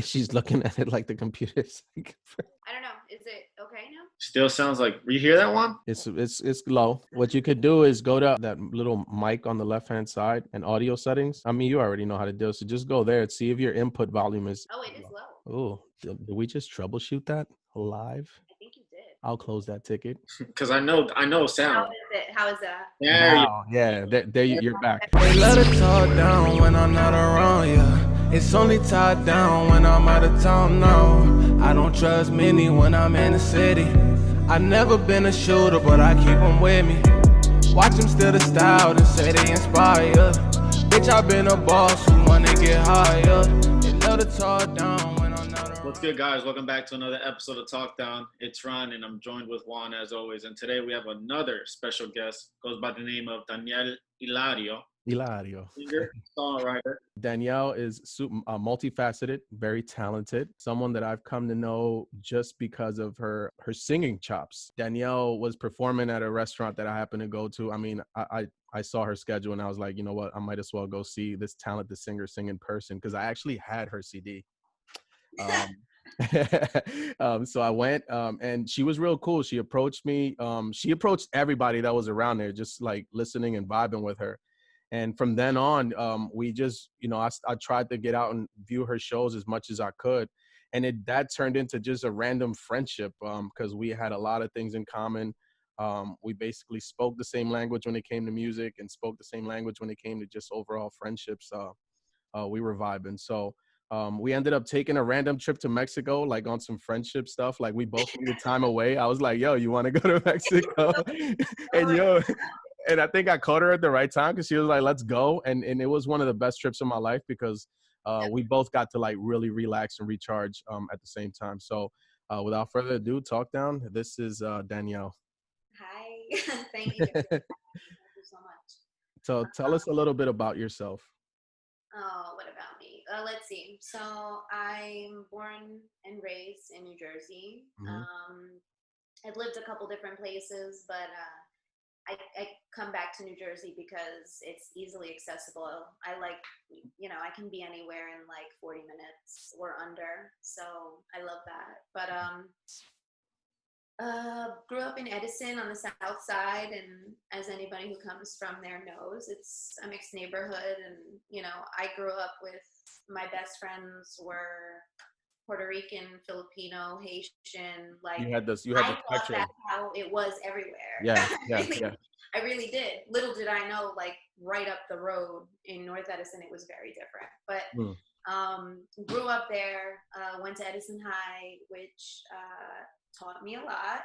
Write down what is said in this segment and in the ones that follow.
She's looking at it like the computer's like, I don't know. Is it okay now? Still sounds like, you hear that one? it's low. What you could do is go to that little mic on the left-hand side and audio settings. I mean, you already know how to do it. So just go there and see if your input volume is Oh, it is low. Oh, did we just troubleshoot that live? I think you did. I'll close that ticket. Because I know How sound. is it? How is that? There you Wow. Yeah, you're back. They let her talk down when I'm not around, yeah. It's only tied down when I'm out of town, no. I don't trust many when I'm in the city. I've never been a shooter, but I keep them with me. Watch them steal the style and say they inspire. Bitch, I've been a boss who wanna get higher. They let her talk down when I'm not around. What's good, guys? Welcome back to another episode of Talk Down. It's Ron, and I'm joined with Juan as always. And today we have another special guest. Goes by the name of Danielle Illario. Singer, songwriter. Danielle is multifaceted, very talented. Someone that I've come to know just because of her singing chops. Danielle was performing at a restaurant that I happened to go to. I mean, I saw her schedule and I was like, you know what? I might as well go see this talented singer sing in person because I actually had her CD. So I went and she was real cool. She approached me. She approached everybody that was around there, just like listening and vibing with her. And from then on, we just, I tried to get out and view her shows as much as I could. And that turned into just a random friendship because we had a lot of things in common. We basically spoke the same language when it came to music and spoke the same language when it came to just overall friendships. We were vibing. So we ended up taking a random trip to Mexico, like on some friendship stuff. Like we both needed time away. I was like, yo, you want to go to Mexico? And I think I caught her at the right time because she was like, let's go. And it was one of the best trips of my life because we both got to like really relax and recharge at the same time. So without further ado, Talk Down. This is Danielle. Hi. Thank you. Thank you so much. So tell us a little bit about yourself. Oh, what about me? Let's see. So I'm born and raised in New Jersey. Mm-hmm. I've lived a couple different places, but I come back to New Jersey because it's easily accessible. I can be anywhere in like 40 minutes or under. So I love that. But grew up in Edison on the south side, and as anybody who comes from there knows, it's a mixed neighborhood. And I grew up with my best friends were Puerto Rican, Filipino, Haitian. Like you had this I thought spectrum. that's how it was everywhere. Yeah. I really did. Little did I know, like right up the road in North Edison, it was very different. But grew up there, went to Edison High, which taught me a lot.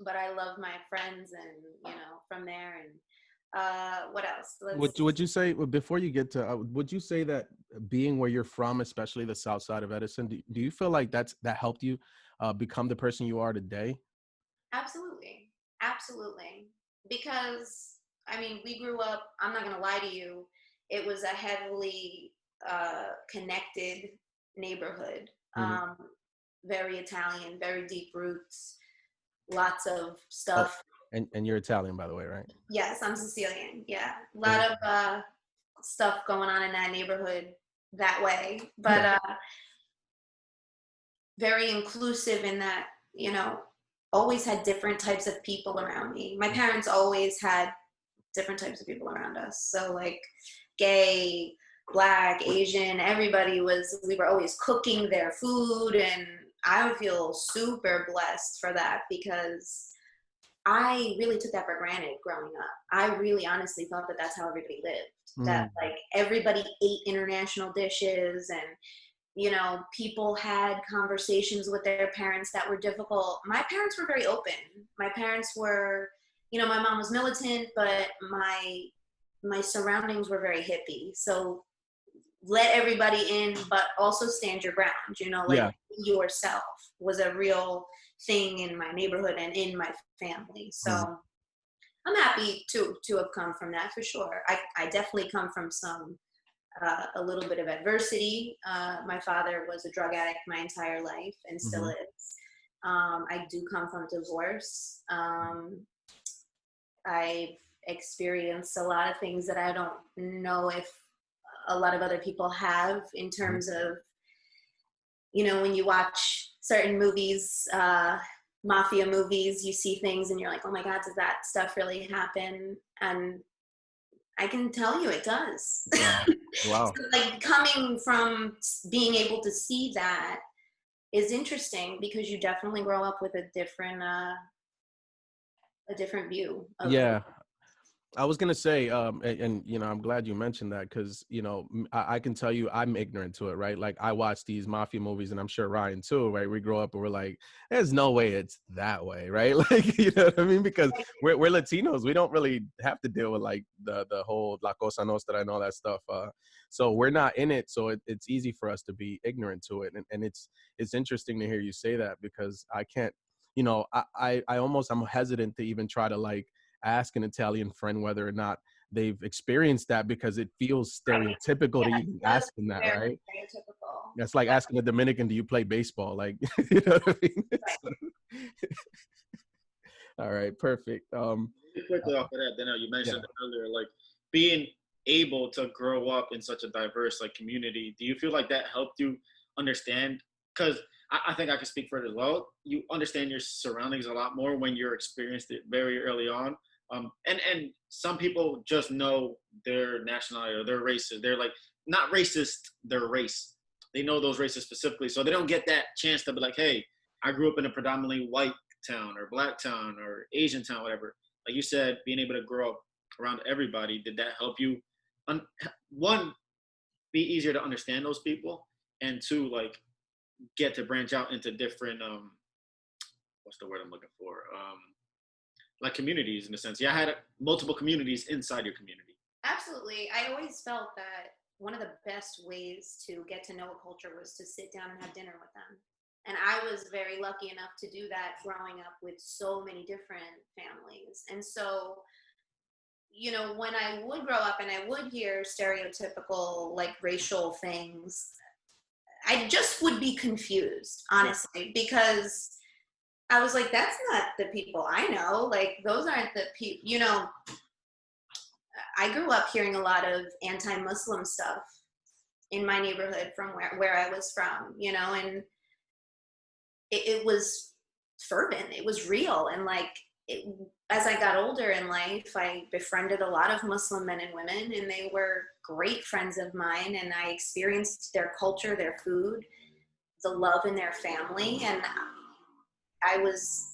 But I love my friends, and from there. And what else? Would you say, before you get to, would you say that being where you're from, especially the south side of Edison, do you feel like that helped you become the person you are today? Absolutely. Because, I mean, we grew up, I'm not going to lie to you, it was a heavily connected neighborhood. Very Italian, very deep roots, lots of stuff. Oh, and you're Italian, by the way, right? Yes, I'm Sicilian. Yeah. A lot of stuff going on in that neighborhood that way. But very inclusive in that, always had different types of people around me. My parents always had different types of people around us. So like gay, Black, Asian, we were always cooking their food, and I would feel super blessed for that because I really took that for granted growing up. I really honestly thought that that's how everybody lived, that like everybody ate international dishes, and people had conversations with their parents that were difficult. My parents were very open. My parents were, my mom was militant, but my surroundings were very hippie. So let everybody in, but also stand your ground, yourself was a real thing in my neighborhood and in my family. So I'm happy to have come from that for sure. I definitely come from a little bit of adversity. My father was a drug addict my entire life and still is. I do come from divorce. I've experienced a lot of things that I don't know if a lot of other people have in terms of, you know, when you watch certain movies, mafia movies, you see things and you're like, oh my God, does that stuff really happen? And I can tell you it does. Wow. So, like, coming from being able to see that is interesting because you definitely grow up with a different view of Yeah. I was gonna say, and you know, I'm glad you mentioned that because you know, I can tell you, I'm ignorant to it, right? Like I watch these mafia movies, and I'm sure Ryan too, right? We grow up and we're like, there's no way it's that way, right? Like, you know what I mean? Because we're Latinos, we don't really have to deal with like the whole La Cosa Nostra and all that stuff. So we're not in it, so it's easy for us to be ignorant to it, and it's interesting to hear you say that because I can't, you know, I'm hesitant to even try to like ask an Italian friend whether or not they've experienced that because it feels stereotypical to even ask them that, right? Stereotypical. That's like asking a Dominican, do you play baseball? Like, you know what I mean? All right, perfect. Quickly off of that, Danielle, you mentioned earlier, like being able to grow up in such a diverse like community. Do you feel like that helped you understand? Because I think I can speak for it as well. You understand your surroundings a lot more when you're experienced it very early on. And some people just know their nationality or their race. They're like not racist, their race. They know those races specifically, so they don't get that chance to be like, hey, I grew up in a predominantly white town or black town or Asian town, whatever. Like you said, being able to grow up around everybody, did that help you? One, be easier to understand those people, and two, like get to branch out into different what's the word I'm looking for? Like communities in a sense. Yeah, I had multiple communities inside your community. Absolutely. I always felt that one of the best ways to get to know a culture was to sit down and have dinner with them. And I was very lucky enough to do that growing up with so many different families. And so, you know, when I would grow up and I would hear stereotypical like racial things, I just would be confused, honestly, because I was like, that's not the people I know. Like, those aren't the people, you know. I grew up hearing a lot of anti-Muslim stuff in my neighborhood from where I was from, you know, and it was fervent. It was real. And like, as I got older in life, I befriended a lot of Muslim men and women, and they were great friends of mine. And I experienced their culture, their food, the love in their family. And I was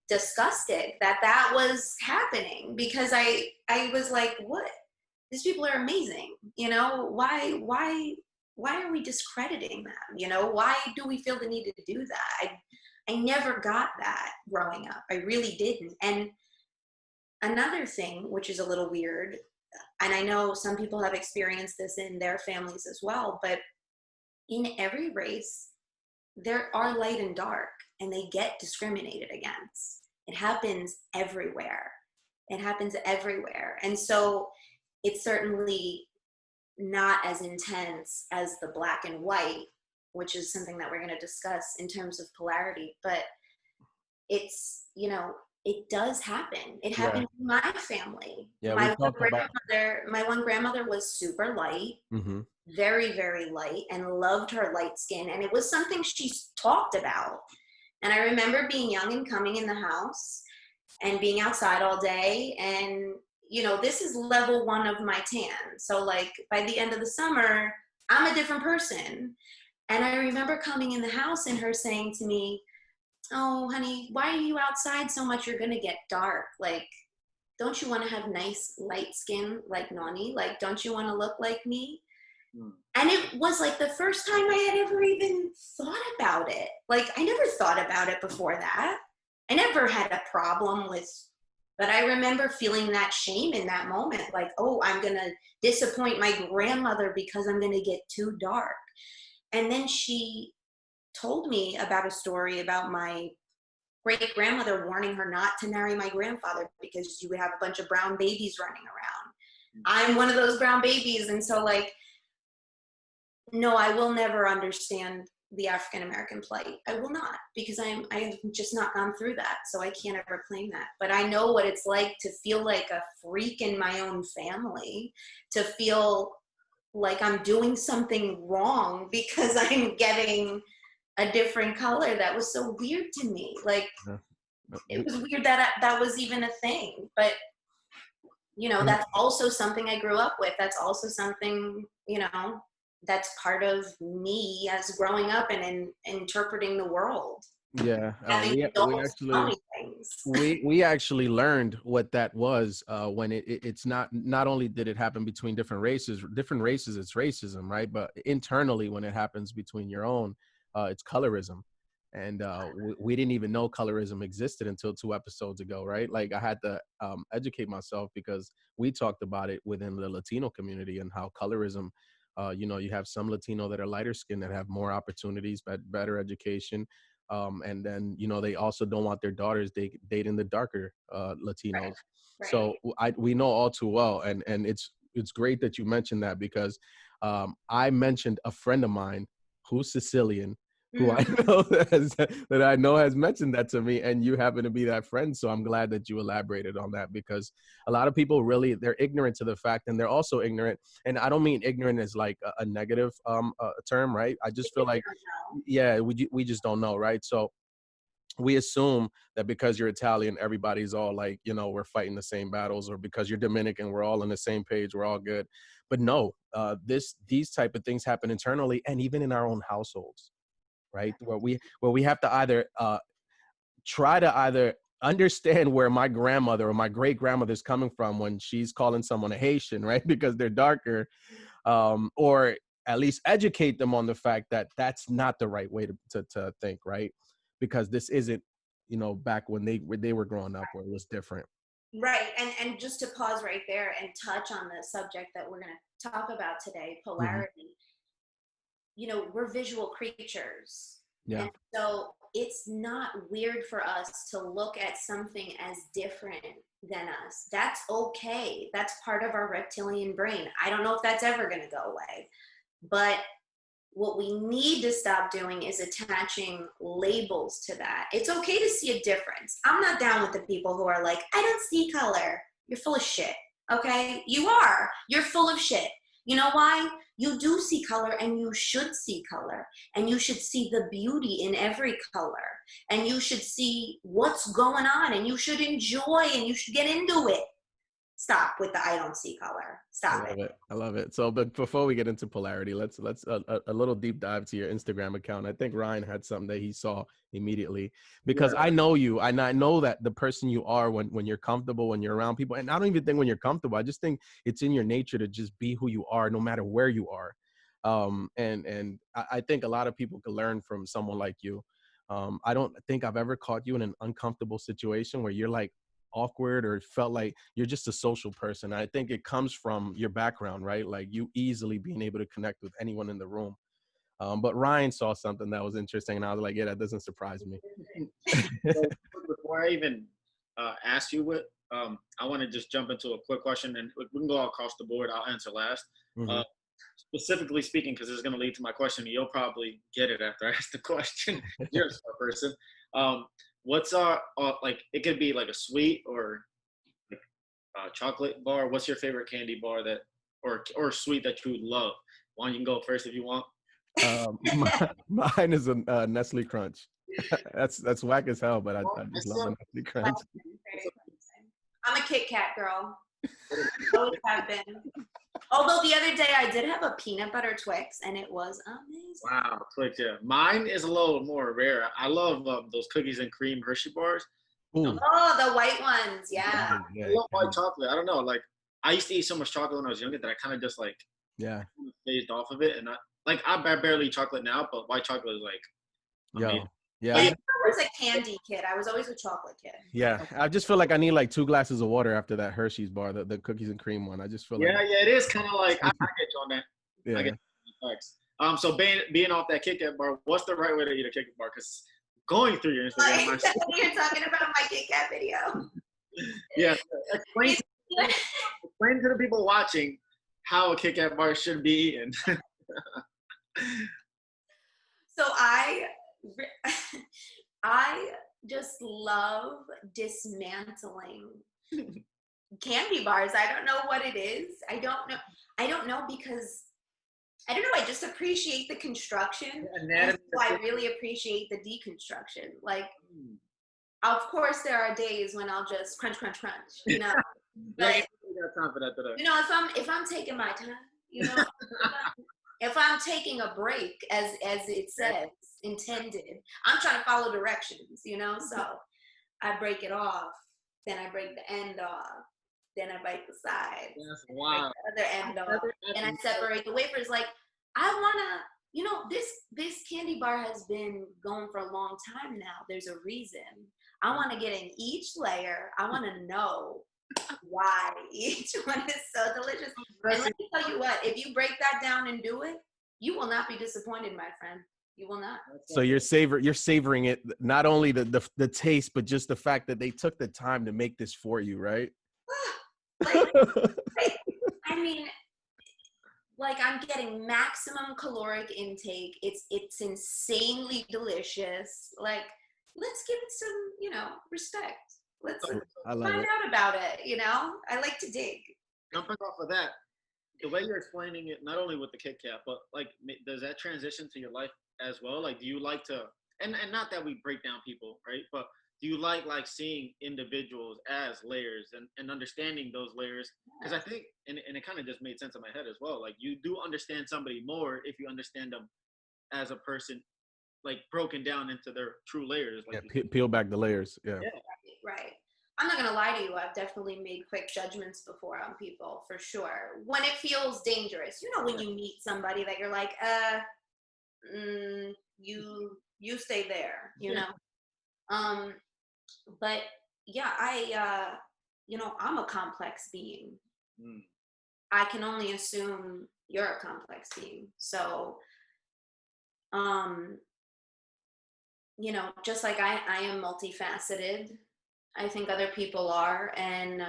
disgusted that was happening because I was like, what? These people are amazing. You know, why are we discrediting them? You know, why do we feel the need to do that? I never got that growing up. I really didn't. And another thing, which is a little weird, and I know some people have experienced this in their families as well, but in every race, there are light and dark, and they get discriminated against. It happens everywhere. It happens everywhere. And so it's certainly not as intense as the black and white, which is something that we're going to discuss in terms of polarity. But it's, you know, it does happen. It happened in my family. Yeah, my one grandmother was super light, very, very light, and loved her light skin. And it was something she talked about. And I remember being young and coming in the house and being outside all day. And, you know, this is level 1 of my tan. So like by the end of the summer, I'm a different person. And I remember coming in the house and her saying to me, oh, honey, why are you outside so much? You're going to get dark. Like, don't you want to have nice light skin like Nani? Like, don't you want to look like me? And it was like the first time I had ever even thought about it. Like, I never thought about it before that. I never had a problem with, but I remember feeling that shame in that moment. Like, oh, I'm going to disappoint my grandmother because I'm going to get too dark. And then she told me about a story about my great grandmother warning her not to marry my grandfather because you would have a bunch of brown babies running around. I'm one of those brown babies. And so like, no, I will never understand the African-American plight. I will not, because I have just not gone through that. So I can't ever claim that. But I know what it's like to feel like a freak in my own family, to feel like I'm doing something wrong because I'm getting a different color. That was so weird to me. Like, it was weird that that was even a thing. But, you know, that's also something I grew up with. That's also something, you know, that's part of me as growing up and in interpreting the world. Yeah, Having adults tell me things. we actually learned what that was when it's not only did it happen between different races, it's racism, right? But internally, when it happens between your own, it's colorism. And we didn't even know colorism existed until 2 episodes ago, right? Like, I had to educate myself, because we talked about it within the Latino community and how colorism, you know, you have some Latino that are lighter skinned that have more opportunities, better education. And then, you know, they also don't want their daughters dating the darker Latinos. Right. Right. So we know all too well. And it's great that you mentioned that, because I mentioned a friend of mine who's Sicilian, who I know that I know has mentioned that to me, and you happen to be that friend. So I'm glad that you elaborated on that, because a lot of people really, they're ignorant to the fact, and they're also ignorant. And I don't mean ignorant as like a negative term, right? I just feel like, yeah, we just don't know, right? So we assume that because you're Italian, everybody's all like, you know, we're fighting the same battles, or because you're Dominican, we're all on the same page, we're all good. But no, these type of things happen internally, and even in our own households. Right, where we have to either try to either understand where my grandmother or my great grandmother's coming from when she's calling someone a Haitian, right, because they're darker, or at least educate them on the fact that that's not the right way to think, right? Because this isn't, you know, back when they were growing up, where it was different. Right, and just to pause right there and touch on the subject that we're going to talk about today, polarity. You know, we're visual creatures. Yeah. And so it's not weird for us to look at something as different than us. That's okay. That's part of our reptilian brain. I don't know if that's ever going to go away. But what we need to stop doing is attaching labels to that. It's okay to see a difference. I'm not down with the people who are like, I don't see color. You're full of shit. Okay? You are. You're full of shit. You know why? You do see color, and you should see color, and you should see the beauty in every color, and you should see what's going on, and you should enjoy, and you should get into it. Stop with the I don't see color. Stop it. I love it. So, but before we get into polarity, let's a little deep dive to your Instagram account. I think Ryan had something that he saw immediately, because I know you, and I know that the person you are when you're comfortable, when you're around people. And I don't even think when you're comfortable, I just think it's in your nature to just be who you are, no matter where you are. And I think a lot of people could learn from someone like you. I don't think I've ever caught you in an uncomfortable situation where you're like awkward or felt like you're just a social person. I think it comes from your background, right? Like you easily being able to connect with anyone in the room. But Ryan saw something that was interesting, and I was like, yeah, that doesn't surprise me. So before I even ask you what, I want to just jump into a quick question, and we can go across the board. I'll answer last. Specifically speaking, because it's going to lead to my question, and you'll probably get it after I ask the question. You're a smart person. What's like, it could be like a sweet or chocolate bar. What's your favorite candy bar that, or sweet that you would love? Juan, you can go first if you want. Mine is a Nestle Crunch. that's whack as hell, but I just love a Nestle Crunch. I'm a Kit Kat girl. Always have been. Although the other day I did have a peanut butter Twix, and it was amazing. Wow, Twix, yeah. Mine is a little more rare. I love those cookies and cream Hershey bars. Oh, the white ones, yeah. I love white chocolate. I don't know, like I used to eat so much chocolate when I was younger that I kind of just like phased off of it, and I barely eat chocolate now, but white chocolate is like amazing. Yeah. I was a candy kid. I was always a chocolate kid. Yeah, I just feel like I need like 2 glasses of water after that Hershey's bar, the cookies and cream one. I just feel like it is kind of like I get you on that. Yeah. I get facts. So being off that Kit Kat bar, what's the right way to eat a Kit Kat bar? Because going through your Instagram, you're talking about my Kit Kat video. Yeah, explain to the people watching how a Kit Kat bar should be eaten. So I just love dismantling candy bars. I don't know what it is. I don't know because I don't know. I just appreciate the construction. And so I really appreciate the deconstruction. Like, of course, there are days when I'll just crunch, crunch, crunch. You know, but you know, if I'm taking my time, you know, if I'm taking a break, as it says, intended, I'm trying to follow directions. You know, so I break it off, then I break the end off. Then I bite the sides. Yes, wow. The other end off, and I separate the wafers. Like, I wanna, you know, this candy bar has been going for a long time now. There's a reason. I want to get in each layer. I want to know why each one is so delicious. And let me tell you what, if you break that down and do it, you will not be disappointed, my friend. You will not. So you're savoring it, not only the taste, but just the fact that they took the time to make this for you, right? I mean, like, I'm getting maximum caloric intake. It's insanely delicious. Like, let's give it some, you know, respect. Let's find out about it. You know, I like to dig. Jumping off of that, the way you're explaining it, not only with the Kit Kat, but like, does that transition to your life as well? Like, do you like to, and not that we break down people, right? But do you like seeing individuals as layers and understanding those layers? Because I think, and it kind of just made sense in my head as well, like, you do understand somebody more if you understand them as a person, like, broken down into their true layers. Like, yeah, peel back the layers. Yeah. Right. I'm not going to lie to you. I've definitely made quick judgments before on people, for sure. When it feels dangerous. You know, when you meet somebody that you're like, you stay there, you know? But yeah, you know, I'm a complex being. I can only assume you're a complex being. So, you know, just like I am multifaceted, I think other people are. And,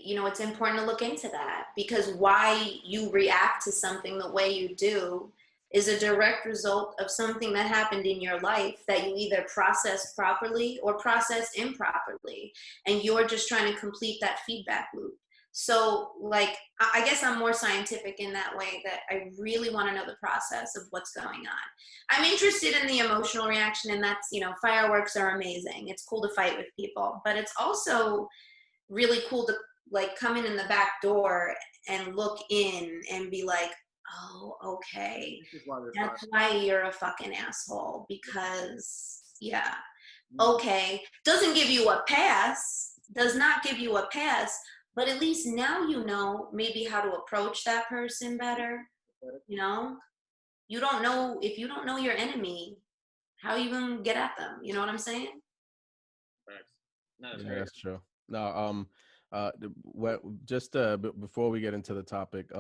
you know, it's important to look into that, because why you react to something the way you do is a direct result of something that happened in your life that you either processed properly or processed improperly. And you're just trying to complete that feedback loop. So, like, I guess I'm more scientific in that way, that I really want to know the process of what's going on. I'm interested in the emotional reaction, and that's, you know, fireworks are amazing. It's cool to fight with people, but it's also really cool to, like, come in the back door and look in and be like, oh, okay, that's why you're a fucking asshole, because, yeah, okay, doesn't give you a pass, does not give you a pass, but at least now you know maybe how to approach that person better. You know, you don't know, if you don't know your enemy, how you gonna get at them? You know what I'm saying? No, yeah, that's true. No, before we get into the topic,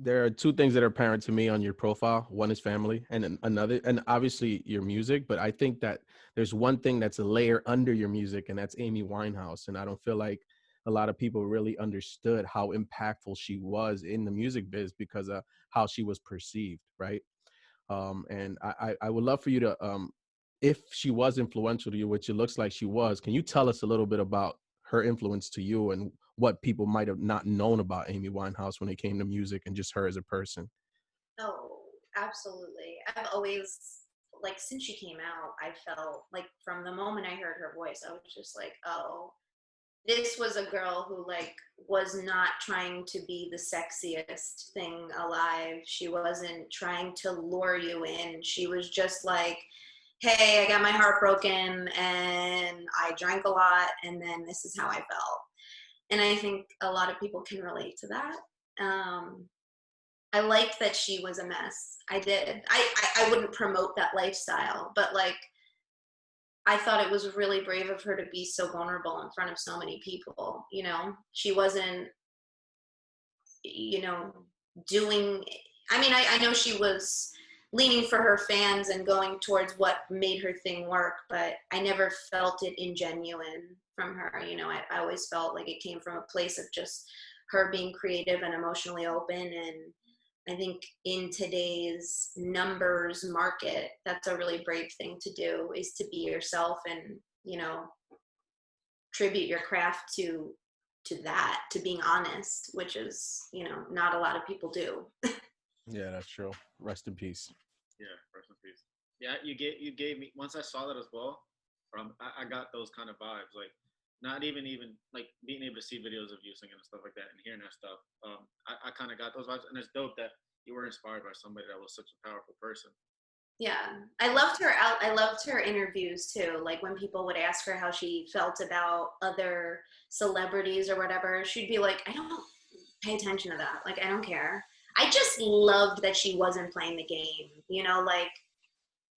there are two things that are apparent to me on your profile. One is family, and another, and obviously your music. But I think that there's one thing that's a layer under your music, and that's Amy Winehouse. And I don't feel like a lot of people really understood how impactful she was in the music biz because of how she was perceived, right? And I would love for you to, if she was influential to you, which it looks like she was, can you tell us a little bit about her influence to you and what people might have not known about Amy Winehouse when it came to music and just her as a person? Oh, absolutely. I've always, like, since she came out, I felt like from the moment I heard her voice, I was just like, oh, this was a girl who, like, was not trying to be the sexiest thing alive. She wasn't trying to lure you in. She was just like, hey, I got my heart broken and I drank a lot, and then this is how I felt. And I think a lot of people can relate to that. I liked that she was a mess. I did. I wouldn't promote that lifestyle, but, like, I thought it was really brave of her to be so vulnerable in front of so many people. You know, she wasn't, you know, doing, I mean, I know she was leaning for her fans and going towards what made her thing work, but I never felt it ingenuine from her. You know, I always felt like it came from a place of just her being creative and emotionally open. And I think in today's numbers market, that's a really brave thing to do, is to be yourself and, you know, tribute your craft to that, to being honest, which is, you know, not a lot of people do. Yeah, that's true. Rest in peace. Yeah, rest in peace. Yeah, you gave me once I saw that as well. I got those kind of vibes, like not even like being able to see videos of you singing and stuff like that and hearing that stuff. I kind of got those vibes, and it's dope that you were inspired by somebody that was such a powerful person. Yeah, I loved her out. I loved her interviews too. Like when people would ask her how she felt about other celebrities or whatever, she'd be like, "I don't pay attention to that. Like I don't care." I just loved that she wasn't playing the game. You know, like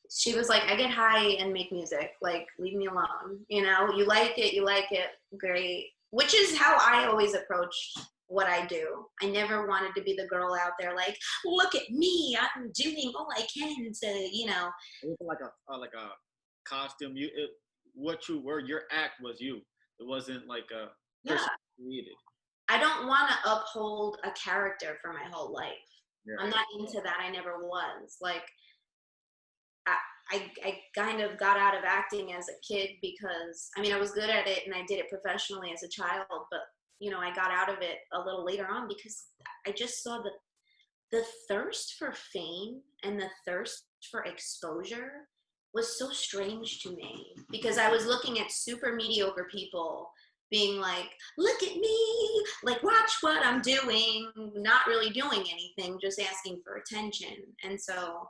she was like, "I get high and make music. Like leave me alone." You know, you like it, great. Which is how I always approached what I do. I never wanted to be the girl out there like, look at me, I'm doing all I can to, you know. It was like a costume. What you were, your act was you. It wasn't like a person created. I don't want to uphold a character for my whole life. Yeah. I'm not into that. I never was. Like, I kind of got out of acting as a kid because, I mean, I was good at it and I did it professionally as a child, but you know, I got out of it a little later on because I just saw the thirst for fame and the thirst for exposure was so strange to me because I was looking at super mediocre people being like, look at me, like watch what I'm doing, not really doing anything, just asking for attention. And so,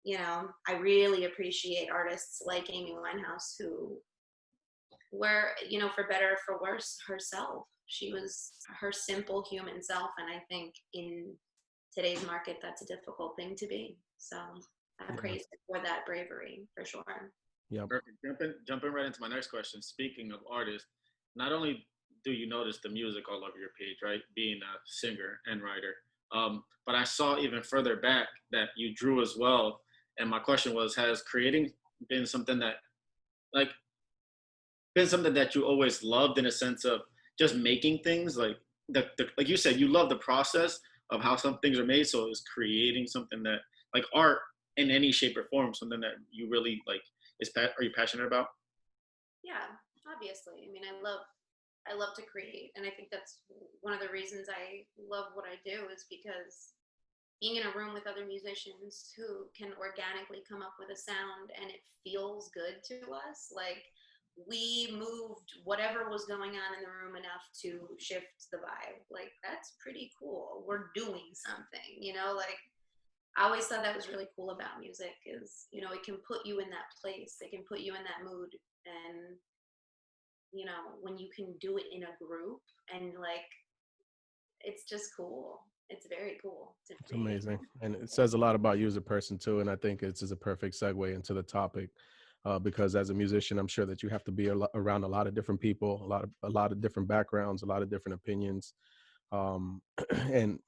you know, I really appreciate artists like Amy Winehouse who were, you know, for better or for worse, herself. She was her simple human self, and I think in today's market, that's a difficult thing to be. So I praise her for that bravery, for sure. Yeah. Jumping right into my next question. Speaking of artists, not only do you notice the music all over your page, right? Being a singer and writer, but I saw even further back that you drew as well. And my question was, has creating been something that, like, been something that you always loved in a sense of just making things? Like like you said, you love the process of how some things are made. So it's creating something that, like art in any shape or form, something that you really like are you passionate about? Yeah, obviously. I mean, I love to create, and I think that's one of the reasons I love what I do is because being in a room with other musicians who can organically come up with a sound and it feels good to us, like we moved whatever was going on in the room enough to shift the vibe. Like that's pretty cool. We're doing something, you know, like I always thought that was really cool about music is, you know, it can put you in that place. It can put you in that mood. And, you know, when you can do it in a group and like, it's just cool. It's very cool. It's amazing. And it says a lot about you as a person too. And I think it's a perfect segue into the topic. Because as a musician, I'm sure that you have to be around a lot of different people, a lot of different backgrounds, a lot of different opinions. And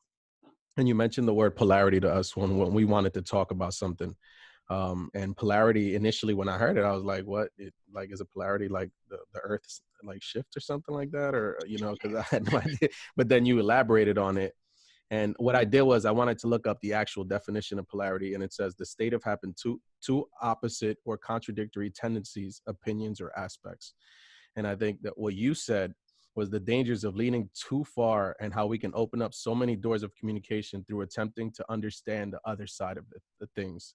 you mentioned the word polarity to us when we wanted to talk about something. And polarity, initially when I heard it, I was like, what? Is a polarity like the Earth's like shift or something like that? Or, you know, because I had no idea. But then you elaborated on it. And what I did was I wanted to look up the actual definition of polarity, and it says the state of having two opposite or contradictory tendencies, opinions, or aspects. And I think that what you said was the dangers of leaning too far and how we can open up so many doors of communication through attempting to understand the other side of the things.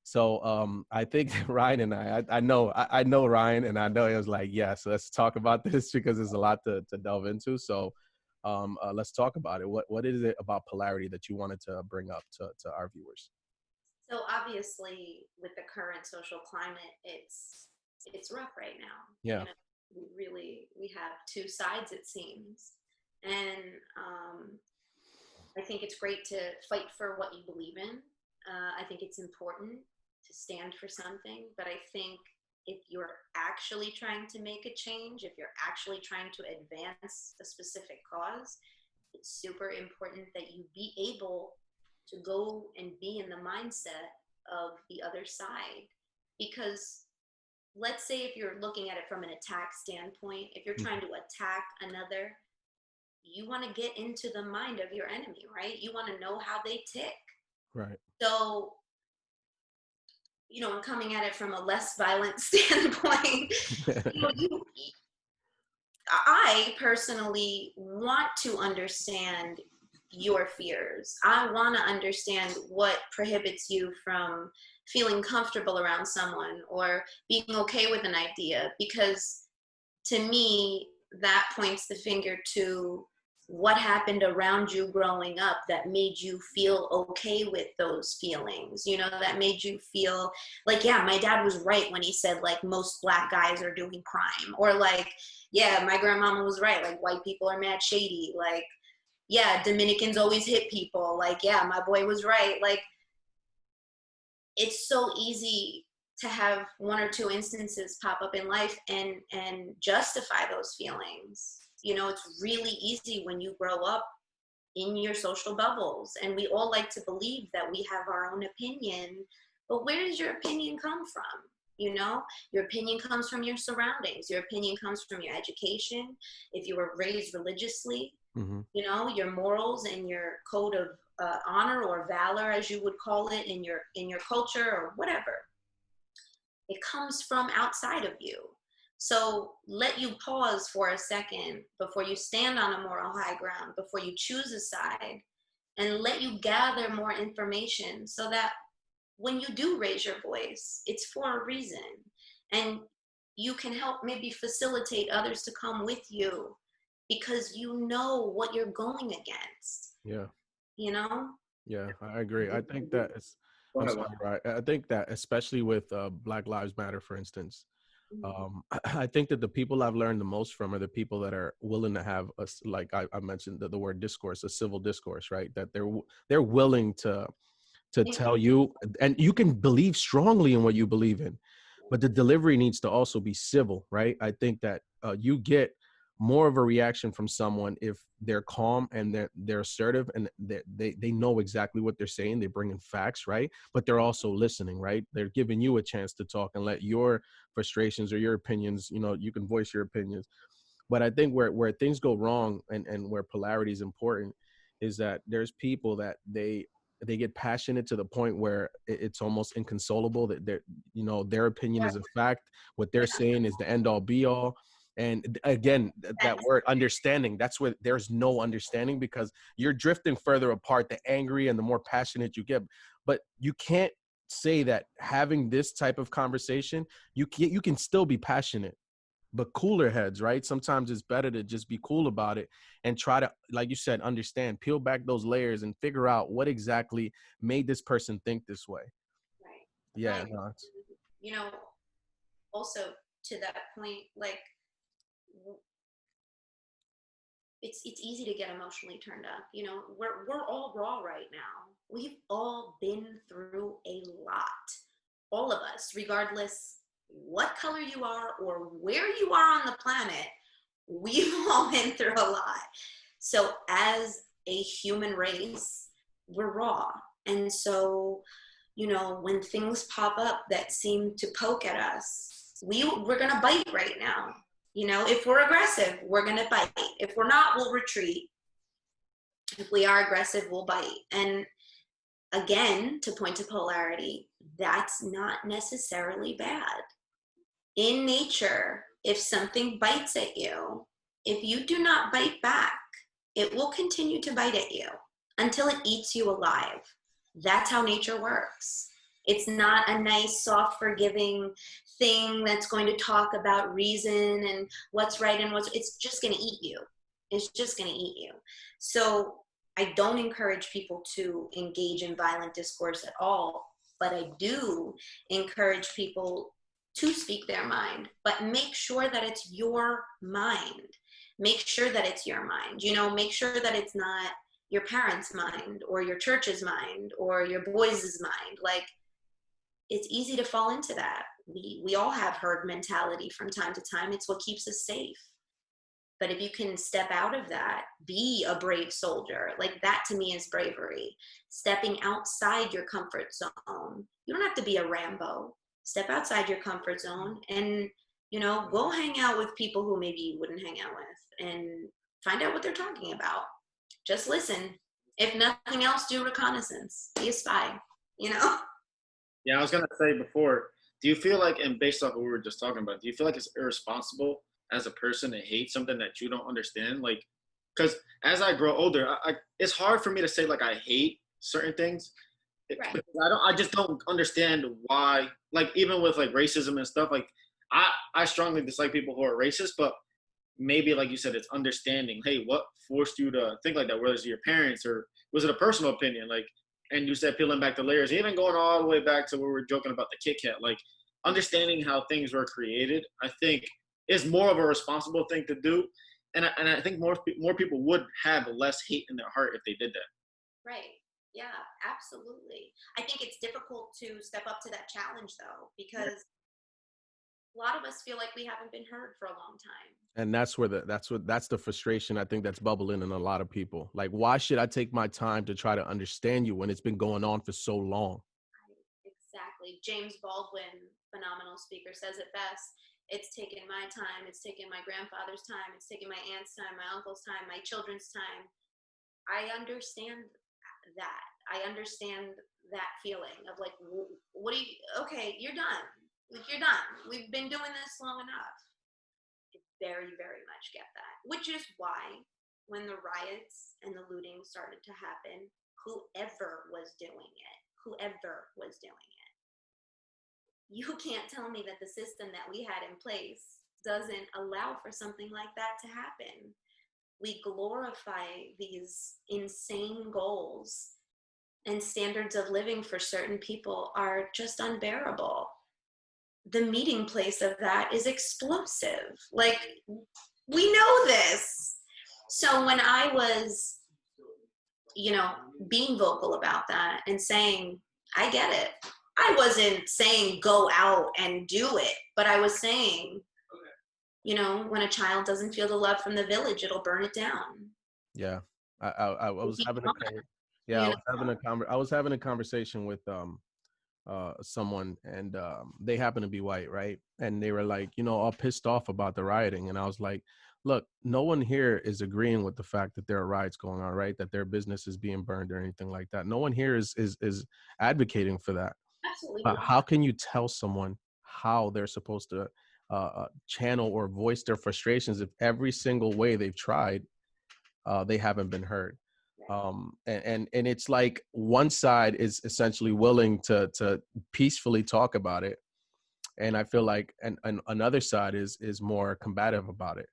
So I think Ryan and I know Ryan, and I know he was like, yes, let's talk about this because there's a lot to delve into. So let's talk about it. What is it about polarity that you wanted to bring up to our viewers? So obviously, with the current social climate, it's rough right now. Yeah. You know, we have two sides, it seems, and I think it's great to fight for what you believe in. I think it's important to stand for something, but I think if you're actually trying to make a change, if you're actually trying to advance a specific cause, it's super important that you be able to go and be in the mindset of the other side. Because let's say if you're looking at it from an attack standpoint, if you're trying to attack another, you want to get into the mind of your enemy, right? You want to know how they tick. Right. So, you know, I'm coming at it from a less violent standpoint. I personally want to understand your fears. I want to understand what prohibits you from feeling comfortable around someone or being okay with an idea, because to me, that points the finger to what happened around you growing up that made you feel okay with those feelings, you know, that made you feel like, yeah, my dad was right when he said, like, most black guys are doing crime, or like, yeah, my grandmama was right, like, white people are mad shady, like, yeah, Dominicans always hit people, like, yeah, my boy was right. Like, it's so easy to have one or two instances pop up in life and justify those feelings. You know, it's really easy when you grow up in your social bubbles, and we all like to believe that we have our own opinion, but where does your opinion come from? You know, your opinion comes from your surroundings. Your opinion comes from your education. If you were raised religiously, you know, your morals and your code of honor or valor, as you would call it, in your culture or whatever, it comes from outside of you. So let you pause for a second before you stand on a moral high ground, before you choose a side, and let you gather more information so that when you do raise your voice, it's for a reason. And you can help maybe facilitate others to come with you because you know what you're going against. Yeah. You know? Yeah, I agree. I think that it's, I'm sorry, right? I think that especially with Black Lives Matter, for instance, I think that the people I've learned the most from are the people that are willing to have us, like I mentioned the word discourse, a civil discourse, right? That they're willing to tell you, and you can believe strongly in what you believe in, but the delivery needs to also be civil, right? I think that you get more of a reaction from someone if they're calm and they're assertive and they know exactly what they're saying. They bring in facts, right? But they're also listening, right? They're giving you a chance to talk and let your frustrations or your opinions, you know, you can voice your opinions. But I think where things go wrong and where polarity is important is that there's people that they get passionate to the point where it's almost inconsolable, that they're, you know, their opinion is a fact. What they're saying is the end all be all. And again, that word understanding, that's where there's no understanding, because you're drifting further apart the angry and the more passionate you get. But you can't say that having this type of conversation, you can still be passionate, but cooler heads, right? Sometimes it's better to just be cool about it and try to, like you said, understand, peel back those layers and figure out what exactly made this person think this way. Right. Yeah. Like, No, you know, also to that point, like, it's easy to get emotionally turned up. You know, we're all raw right now. We've all been through a lot. All of us, regardless what color you are or where you are on the planet, we've all been through a lot. So as a human race, we're raw. And so, you know, when things pop up that seem to poke at us, we're gonna bite right now. You know, if we're aggressive, we're gonna bite. If we're not, we'll retreat. If we are aggressive, we'll bite. And again, to point to polarity, that's not necessarily bad. In nature, if something bites at you, if you do not bite back, it will continue to bite at you until it eats you alive. That's how nature works. It's not a nice, soft, forgiving thing that's going to talk about reason and what's right and it's just going to eat you. It's just going to eat you. So I don't encourage people to engage in violent discourse at all, but I do encourage people to speak their mind, but make sure that it's your mind. Make sure that it's your mind, you know, make sure that it's not your parents' mind or your church's mind or your boys' mind. Like, it's easy to fall into that. We all have herd mentality from time to time. It's what keeps us safe. But if you can step out of that, be a brave soldier. Like, that to me is bravery. Stepping outside your comfort zone. You don't have to be a Rambo. Step outside your comfort zone and, you know, go hang out with people who maybe you wouldn't hang out with and find out what they're talking about. Just listen. If nothing else, do reconnaissance. Be a spy, you know? Yeah, I was gonna say before, do you feel like, and based off what we were just talking about, do you feel like it's irresponsible as a person to hate something that you don't understand? Like, because as I grow older, it's hard for me to say like I hate certain things. Right. I just don't understand why, like even with like racism and stuff, like I strongly dislike people who are racist, but maybe like you said, it's understanding, hey, what forced you to think like that, whether it's your parents or was it a personal opinion, like, and you said peeling back the layers, even going all the way back to where we're joking about the Kit Kat, like understanding how things were created, I think is more of a responsible thing to do, and I think more people would have less hate in their heart if they did that. Right. Yeah, absolutely. I think it's difficult to step up to that challenge though, because a lot of us feel like we haven't been heard for a long time. And that's the frustration I think that's bubbling in a lot of people. Like, why should I take my time to try to understand you when it's been going on for so long? Exactly. James Baldwin, phenomenal speaker, says it best. It's taken my time. It's taken my grandfather's time. It's taken my aunt's time, my uncle's time, my children's time. I understand that. I understand that feeling of like, what do you, okay, you're done. Like, you're done. We've been doing this long enough. I very, very much get that. Which is why when the riots and the looting started to happen, whoever was doing it, you can't tell me that the system that we had in place doesn't allow for something like that to happen. We glorify these insane goals, and standards of living for certain people are just unbearable. The meeting place of that is explosive. Like, we know this. So when I was, being vocal about that and saying, I get it. I wasn't saying go out and do it, but I was saying, when a child doesn't feel the love from the village, it'll burn it down. Yeah. I was having I was having a conversation with someone, and they happen to be white, right? And they were like, all pissed off about the rioting. And I was like, look, no one here is agreeing with the fact that there are riots going on, right? That their business is being burned or anything like that. No one here is advocating for that. Absolutely. How can you tell someone how they're supposed to channel or voice their frustrations if every single way they've tried, they haven't been heard? And it's like one side is essentially willing to peacefully talk about it, and I feel like and another side is more combative about it,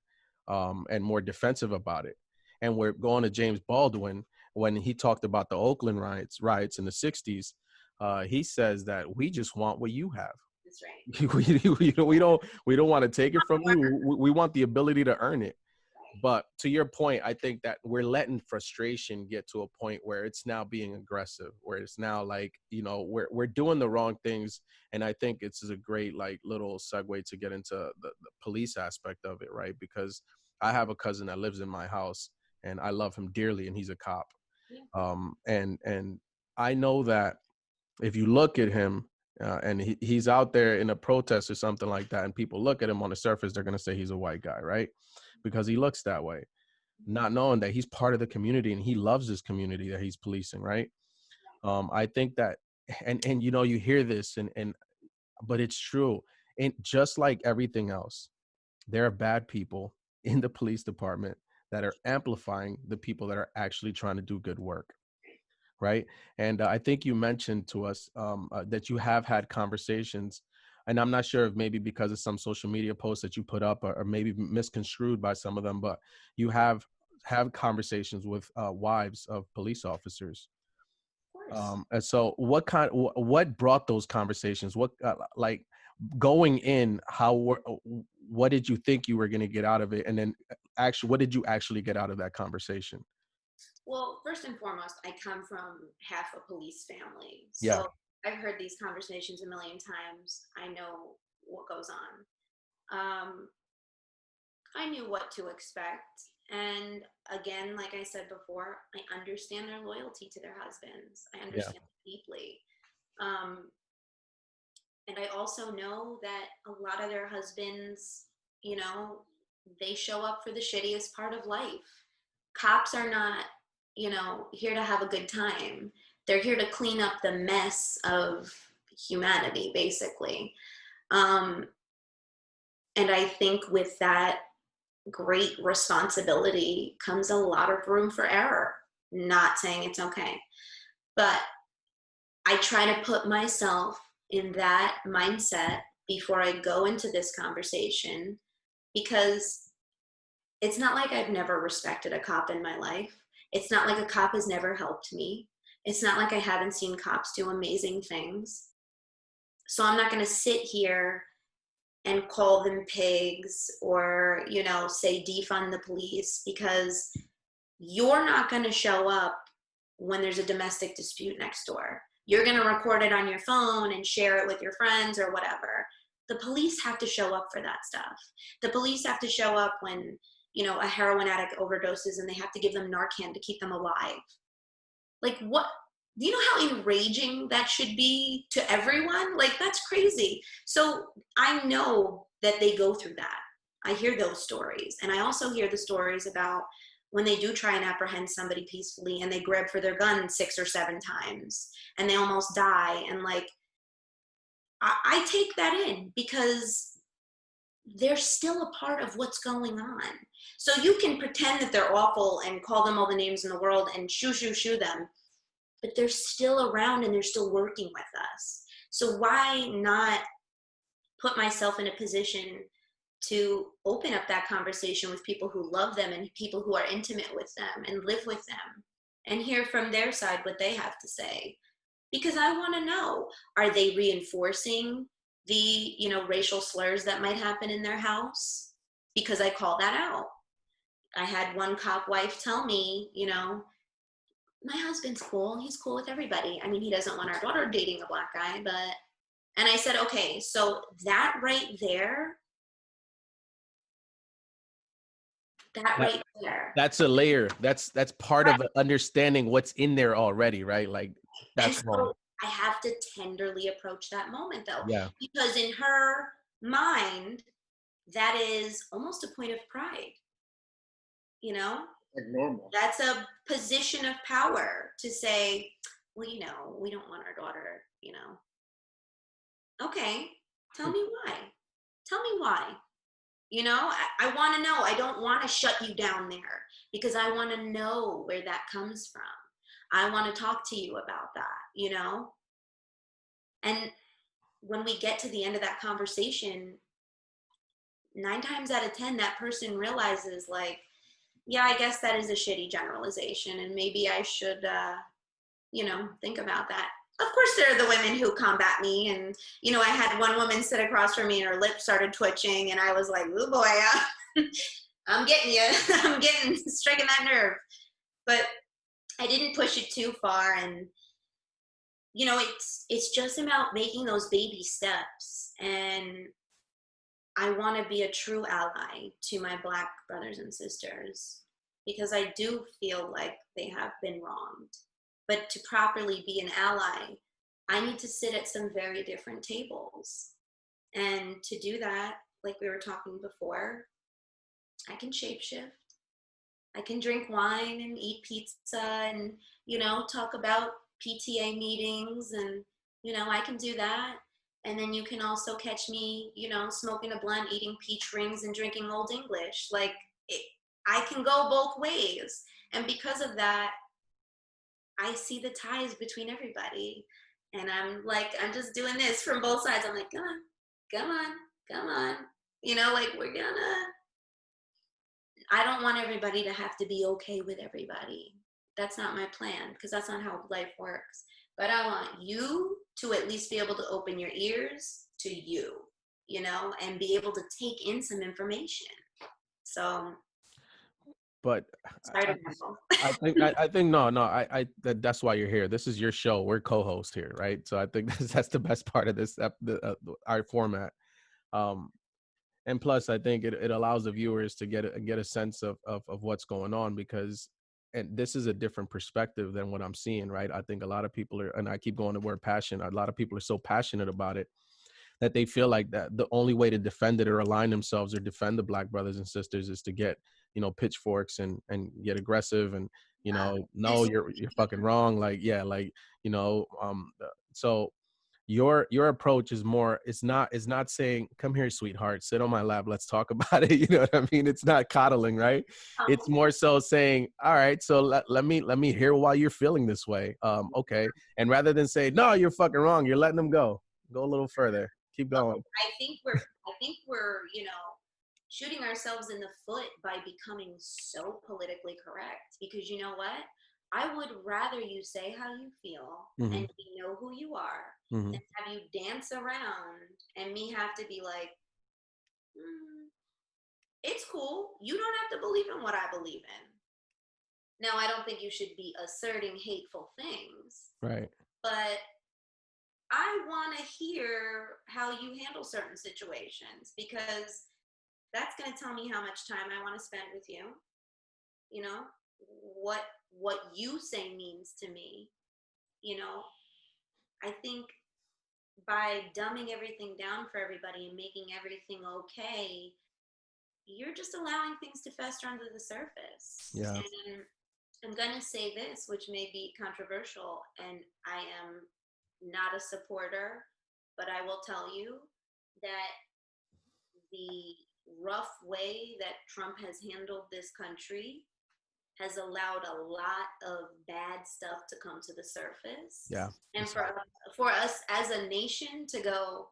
and more defensive about it. And we're going to James Baldwin when he talked about the Oakland riots in the 60s. He says that we just want what you have. That's right. we don't want to take it from you. We want the ability to earn it. But to your point, I think that we're letting frustration get to a point where it's now being aggressive, where it's now like, we're doing the wrong things. And I think it's a great like little segue to get into the police aspect of it, right? Because I have a cousin that lives in my house and I love him dearly, and he's a cop. And I know that if you look at him and he's out there in a protest or something like that, and people look at him on the surface, they're going to say he's a white guy, right? Because he looks that way, not knowing that he's part of the community and he loves this community that he's policing, right? I think that, and you hear this, but it's true. And just like everything else, there are bad people in the police department that are amplifying the people that are actually trying to do good work, right? And I think you mentioned to us that you have had conversations, and I'm not sure if maybe because of some social media posts that you put up or maybe misconstrued by some of them, but you have conversations with wives of police officers. And so what brought those conversations? What like going in, what did you think you were going to get out of it? And then actually, what did you actually get out of that conversation? Well, first and foremost, I come from half a police family. So yeah. I've heard these conversations a million times. I know what goes on. I knew what to expect. And again, like I said before, I understand their loyalty to their husbands. I understand it deeply. And I also know that a lot of their husbands, they show up for the shittiest part of life. Cops are not, here to have a good time. They're here to clean up the mess of humanity, basically. And I think with that great responsibility comes a lot of room for error. Not saying it's okay, but I try to put myself in that mindset before I go into this conversation, because it's not like I've never respected a cop in my life. It's not like a cop has never helped me. It's not like I haven't seen cops do amazing things. So I'm not going to sit here and call them pigs or, you know, say defund the police, because you're not going to show up when there's a domestic dispute next door. You're going to record it on your phone and share it with your friends or whatever. The police have to show up for that stuff. The police have to show up when, you know, a heroin addict overdoses and they have to give them Narcan to keep them alive. Like, what? Do you know how enraging that should be to everyone? Like, that's crazy. So I know that they go through that. I hear those stories. And I also hear the stories about when they do try and apprehend somebody peacefully and they grab for their gun 6 or 7 times and they almost die. And like, I take that in because they're still a part of what's going on. So you can pretend that they're awful and call them all the names in the world and shoo them, but they're still around and they're still working with us. So why not put myself in a position to open up that conversation with people who love them and people who are intimate with them and live with them and hear from their side what they have to say? Because I want to know, are they reinforcing the, you know, racial slurs that might happen in their house? Because I call that out. I had one cop wife tell me, you know, my husband's cool. He's cool with everybody. I mean, he doesn't want our daughter dating a black guy, but, and I said, okay, so that right there, that's a layer. That's part of understanding what's in there already, right? Like, that's and so wrong. I have to tenderly approach that moment though, Yeah. because in her mind, that is almost a point of pride. You know, Like normal. That's a position of power to say, well, you know, we don't want our daughter, you know. Okay, tell me why. Tell me why. You know, I want to know. I don't want to shut you down there because I want to know where that comes from. I want to talk to you about that, you know. And when we get to the end of that conversation, 9 times out of 10, that person realizes, like, yeah, I guess that is a shitty generalization, and maybe I should, you know, think about that. Of course, there are the women who combat me, and, you know, I had one woman sit across from me and her lips started twitching, and I was like, oh boy, I'm getting you. I'm striking that nerve. But I didn't push it too far, and, you know, it's just about making those baby steps, and I want to be a true ally to my Black brothers and sisters because I do feel like they have been wronged. But to properly be an ally, I need to sit at some very different tables. And to do that, like we were talking before, I can shapeshift. I can drink wine and eat pizza and, you know, talk about PTA meetings and, you know, I can do that. And then you can also catch me, you know, smoking a blunt, eating peach rings and drinking Old English. Like, I can go both ways. And because of that, I see the ties between everybody. And I'm like, I'm just doing this from both sides. I'm like, come on, come on, come on. You know, like, I don't want everybody to have to be okay with everybody. That's not my plan, because that's not how life works. But I want you to at least be able to open your ears to you know, and be able to take in some information. So, but I think no, that's why you're here. This is your show. We're co-host here, right? So I think that's the best part of this our format. And plus, I think it allows the viewers to get a sense of what's going on, because, and this is a different perspective than what I'm seeing, right? I think a lot of people are, and I keep going to the word passion, a lot of people are so passionate about it that they feel like that the only way to defend it or align themselves or defend the Black brothers and sisters is to get, you know, pitchforks and get aggressive and, you know, no, you're fucking wrong. Like, yeah, like, you know, so your approach is more, it's not saying, come here, sweetheart, sit on my lap, let's talk about it. You know what I mean? It's not coddling, right? It's more so saying, all right, so let me hear why you're feeling this way. Okay. And rather than say, no, you're fucking wrong, you're letting them go a little further, keep going. I think we're, you know, shooting ourselves in the foot by becoming so politically correct, because you know what? I would rather you say how you feel and we know who you are than have you dance around and me have to be like, it's cool. You don't have to believe in what I believe in. Now, I don't think you should be asserting hateful things. Right. But I want to hear how you handle certain situations, because that's going to tell me how much time I want to spend with you. You know, what you say means to me. You know, I think by dumbing everything down for everybody and making everything okay, you're just allowing things to fester under the surface. Yeah. And I'm going to say this, which may be controversial, and I am not a supporter, but I will tell you that the rough way that Trump has handled this country has allowed a lot of bad stuff to come to the surface. Yeah. And for us as a nation to go,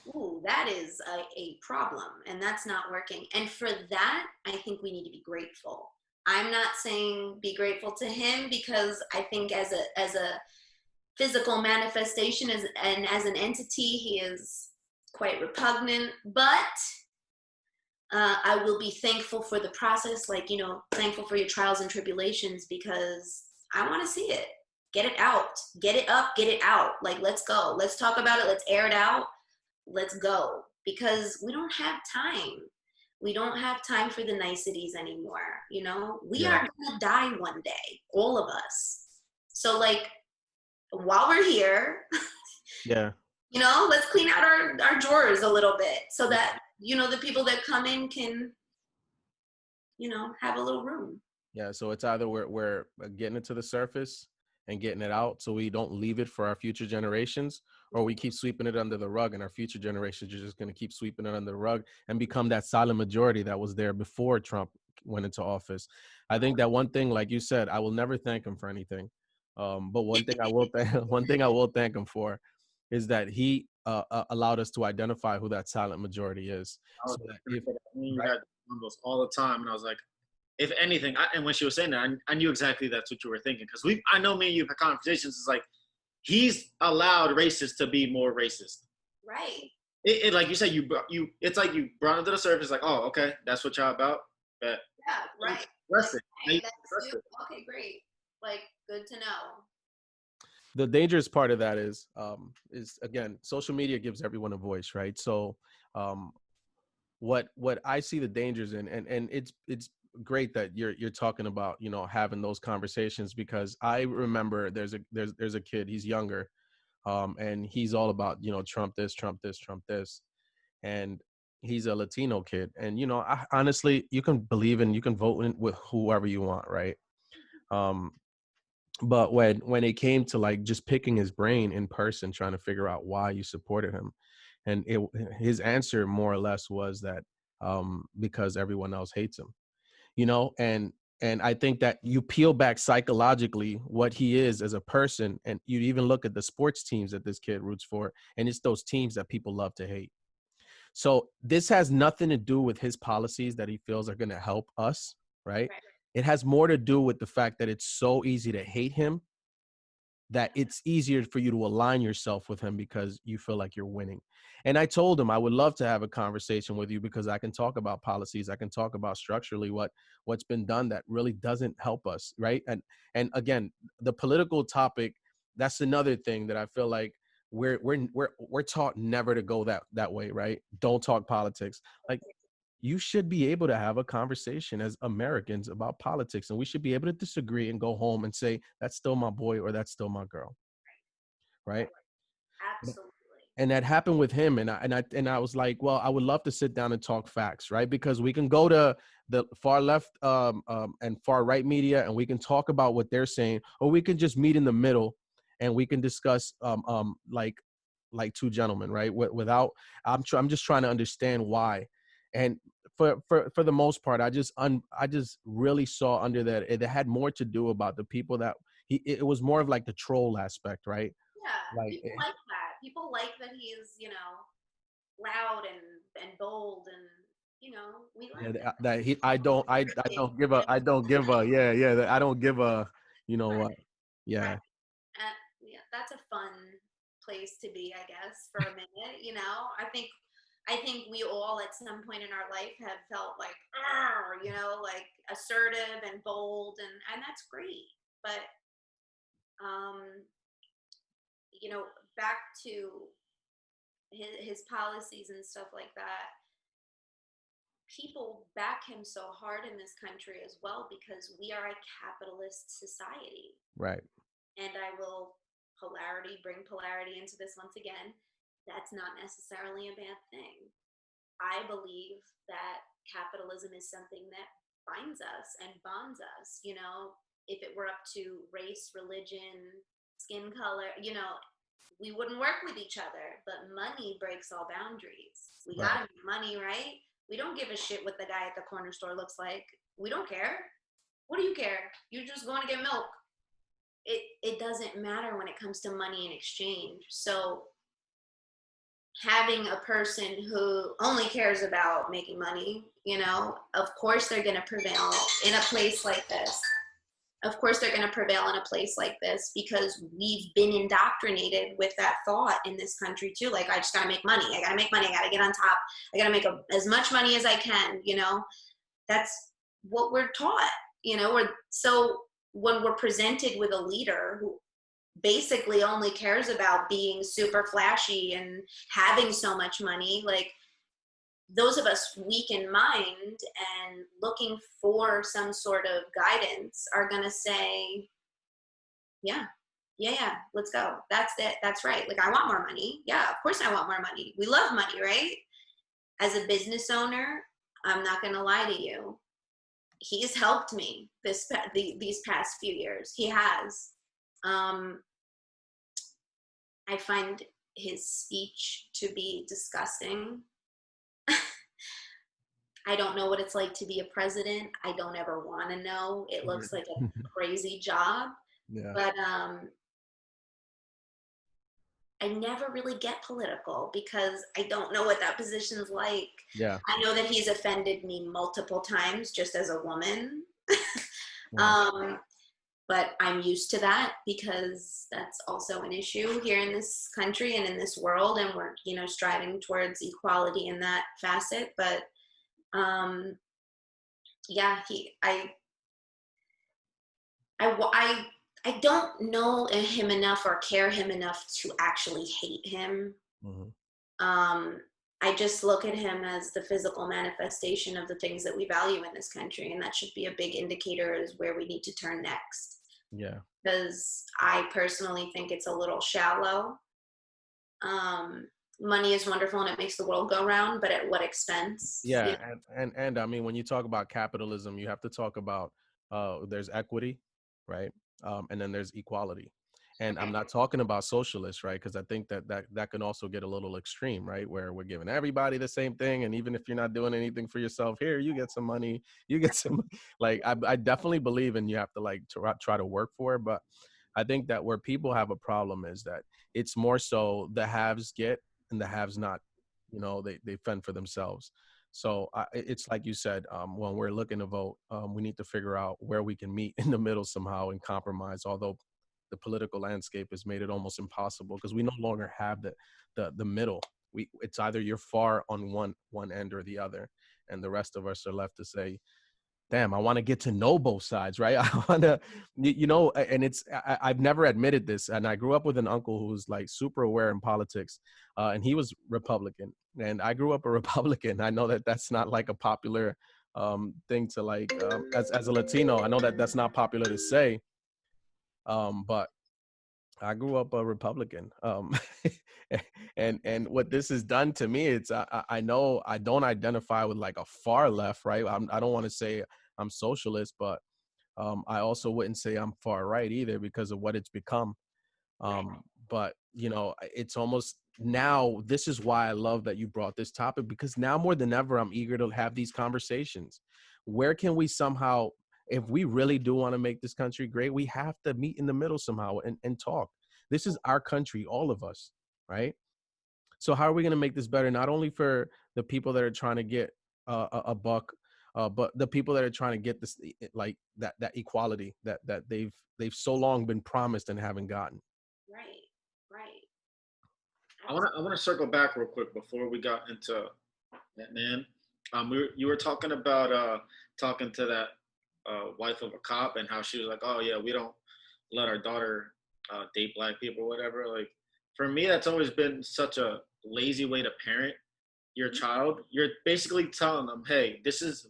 ooh, that is a problem, and that's not working. And for that, I think we need to be grateful. I'm not saying be grateful to him, because I think as a physical manifestation and as an entity, he is quite repugnant, but I will be thankful for the process, like, you know, thankful for your trials and tribulations, because I want to see it. Get it out. Get it up, get it out. Like, let's go. Let's talk about it. Let's air it out. Let's go. Because we don't have time. We don't have time for the niceties anymore. You know, we are going to die one day, all of us. So, like, while we're here, you know, let's clean out our drawers a little bit, so that, you know, the people that come in can, you know, have a little room. Yeah. So it's either we're getting it to the surface and getting it out so we don't leave it for our future generations, or we keep sweeping it under the rug and our future generations are just going to keep sweeping it under the rug and become that silent majority that was there before Trump went into office. I think that one thing, like you said, I will never thank him for anything. But one thing I will thank him for is that he allowed us to identify who that silent majority is. So that you had those all the time, and I was like, if anything, and when she was saying that, I knew exactly that's what you were thinking, because I know me and you have conversations. It's like he's allowed racists to be more racist. Right. It like you said, it's like you brought it to the surface, like, oh, okay, that's what y'all about. But yeah, right. Okay, great. Like, good to know. The dangerous part of that is again, social media gives everyone a voice, right? So what I see the dangers in, and it's great that you're talking about, you know, having those conversations, because I remember there's a kid, he's younger, and he's all about, you know, Trump this, Trump this, Trump this, and he's a Latino kid, and you know, honestly, you can believe in, you can vote with whoever you want, right? But when it came to like just picking his brain in person, trying to figure out why you supported him, and his answer more or less was that because everyone else hates him, you know, and I think that you peel back psychologically what he is as a person, and you even look at the sports teams that this kid roots for, and it's those teams that people love to hate. So this has nothing to do with his policies that he feels are going to help us, right? It has more to do with the fact that it's so easy to hate him that it's easier for you to align yourself with him because you feel like you're winning. And I told him I would love to have a conversation with you, because I can talk about policies. I can talk about structurally what's been done that really doesn't help us, right? And again, the political topic, that's another thing that I feel like we're taught never to go that way, right? Don't talk politics. Like, you should be able to have a conversation as Americans about politics, and we should be able to disagree and go home and say, that's still my boy or that's still my girl. Right? Absolutely. And that happened with him. And I was like, well, I would love to sit down and talk facts, right? Because we can go to the far left and far right media, and we can talk about what they're saying, or we can just meet in the middle and we can discuss like like two gentlemen, right? Without, I'm just trying to understand why. And for the most part, I just really saw under that it had more to do about the people that it was more of like the troll aspect, right? Yeah, Like, people like that. People like that he is, you know, loud and bold, and you know, we like yeah, that. that he, I don't give a, I don't give a, you know what, yeah, Right. Yeah, that's a fun place to be, I guess, for a minute. You know, I think we all at some point in our life have felt like, you know, like assertive and bold, and that's great. But you know, back to his policies and stuff like that, people back him so hard in this country as well because we are a capitalist society. right, And I will bring polarity into this once again. That's not necessarily a bad thing. I believe that capitalism is something that binds us and bonds us. You know, if it were up to race, religion, skin color, you know, we wouldn't work with each other. But money breaks all boundaries. We right. gotta make money, right? We don't give a shit what the guy at the corner store looks like. We don't care. What do you care? You're just going to get milk. It doesn't matter when it comes to money in exchange. So having a person who only cares about making money, you know, of course they're going to prevail in a place like this. Of course they're going to prevail in a place like this because we've been indoctrinated with that thought in this country too. Like, I just got to make money. I got to make money. I got to get on top. I got to make as much money as I can, you know. That's what we're taught, you know. So when we're presented with a leader who basically only cares about being super flashy and having so much money, like, those of us weak in mind and looking for some sort of guidance are going to say, yeah, let's go. That's it. That's right. Like, I want more money. Yeah, of course I want more money. We love money, right? As a business owner, I'm not going to lie to you. He's helped me these past few years. He has. I find his speech to be disgusting. I don't know what it's like to be a president. I don't ever want to know. It looks like a crazy job. Yeah. But I never really get political because I don't know what that position's like. Yeah. I know that he's offended me multiple times just as a woman. Wow. But I'm used to that because that's also an issue here in this country and in this world. And we're, you know, striving towards equality in that facet. But yeah, I don't know him enough or care him enough to actually hate him. Mm-hmm. I just look at him as the physical manifestation of the things that we value in this country, and that should be a big indicator as where we need to turn next. Yeah. Because I personally think it's a little shallow. Money is wonderful and it makes the world go round, but at what expense? Yeah, and I mean, when you talk about capitalism, you have to talk about there's equity, right? And then there's equality. And I'm not talking about socialists, right? Because I think that can also get a little extreme, right? Where we're giving everybody the same thing, and even if you're not doing anything for yourself, here you get some money, you get some. Like, I definitely believe in you have to like try to work for it, but I think that where people have a problem is that it's more so the haves get and the haves not. You know, they fend for themselves. So it's like you said, when we're looking to vote, we need to figure out where we can meet in the middle somehow and compromise. Although the political landscape has made it almost impossible because we no longer have the middle. It's either you're far on one end or the other, and the rest of us are left to say, damn, I want to get to know both sides, right? I want to, you know, and I've never admitted this. And I grew up with an uncle who's like super aware in politics, and he was Republican. And I grew up a Republican. I know that that's not like a popular thing to like, as a Latino, I know that that's not popular to say, but I grew up a Republican. And what this has done to me, it's I know I don't identify with like a far left, right? I don't want to say I'm socialist, but I also wouldn't say I'm far right either because of what it's become. But you know, it's almost now, this is why I love that you brought this topic, because now more than ever, I'm eager to have these conversations. Where can we somehow, if we really do want to make this country great, we have to meet in the middle somehow and talk. This is our country, all of us, right? So how are we going to make this better? Not only for the people that are trying to get a buck, but the people that are trying to get this, like that equality that they've so long been promised and haven't gotten. Right. I want to circle back real quick before we got into that, man. You were talking about talking to that wife of a cop and how she was like, oh yeah, we don't let our daughter date black people or whatever. Like, for me, that's always been such a lazy way to parent your child. You're basically telling them, hey, this is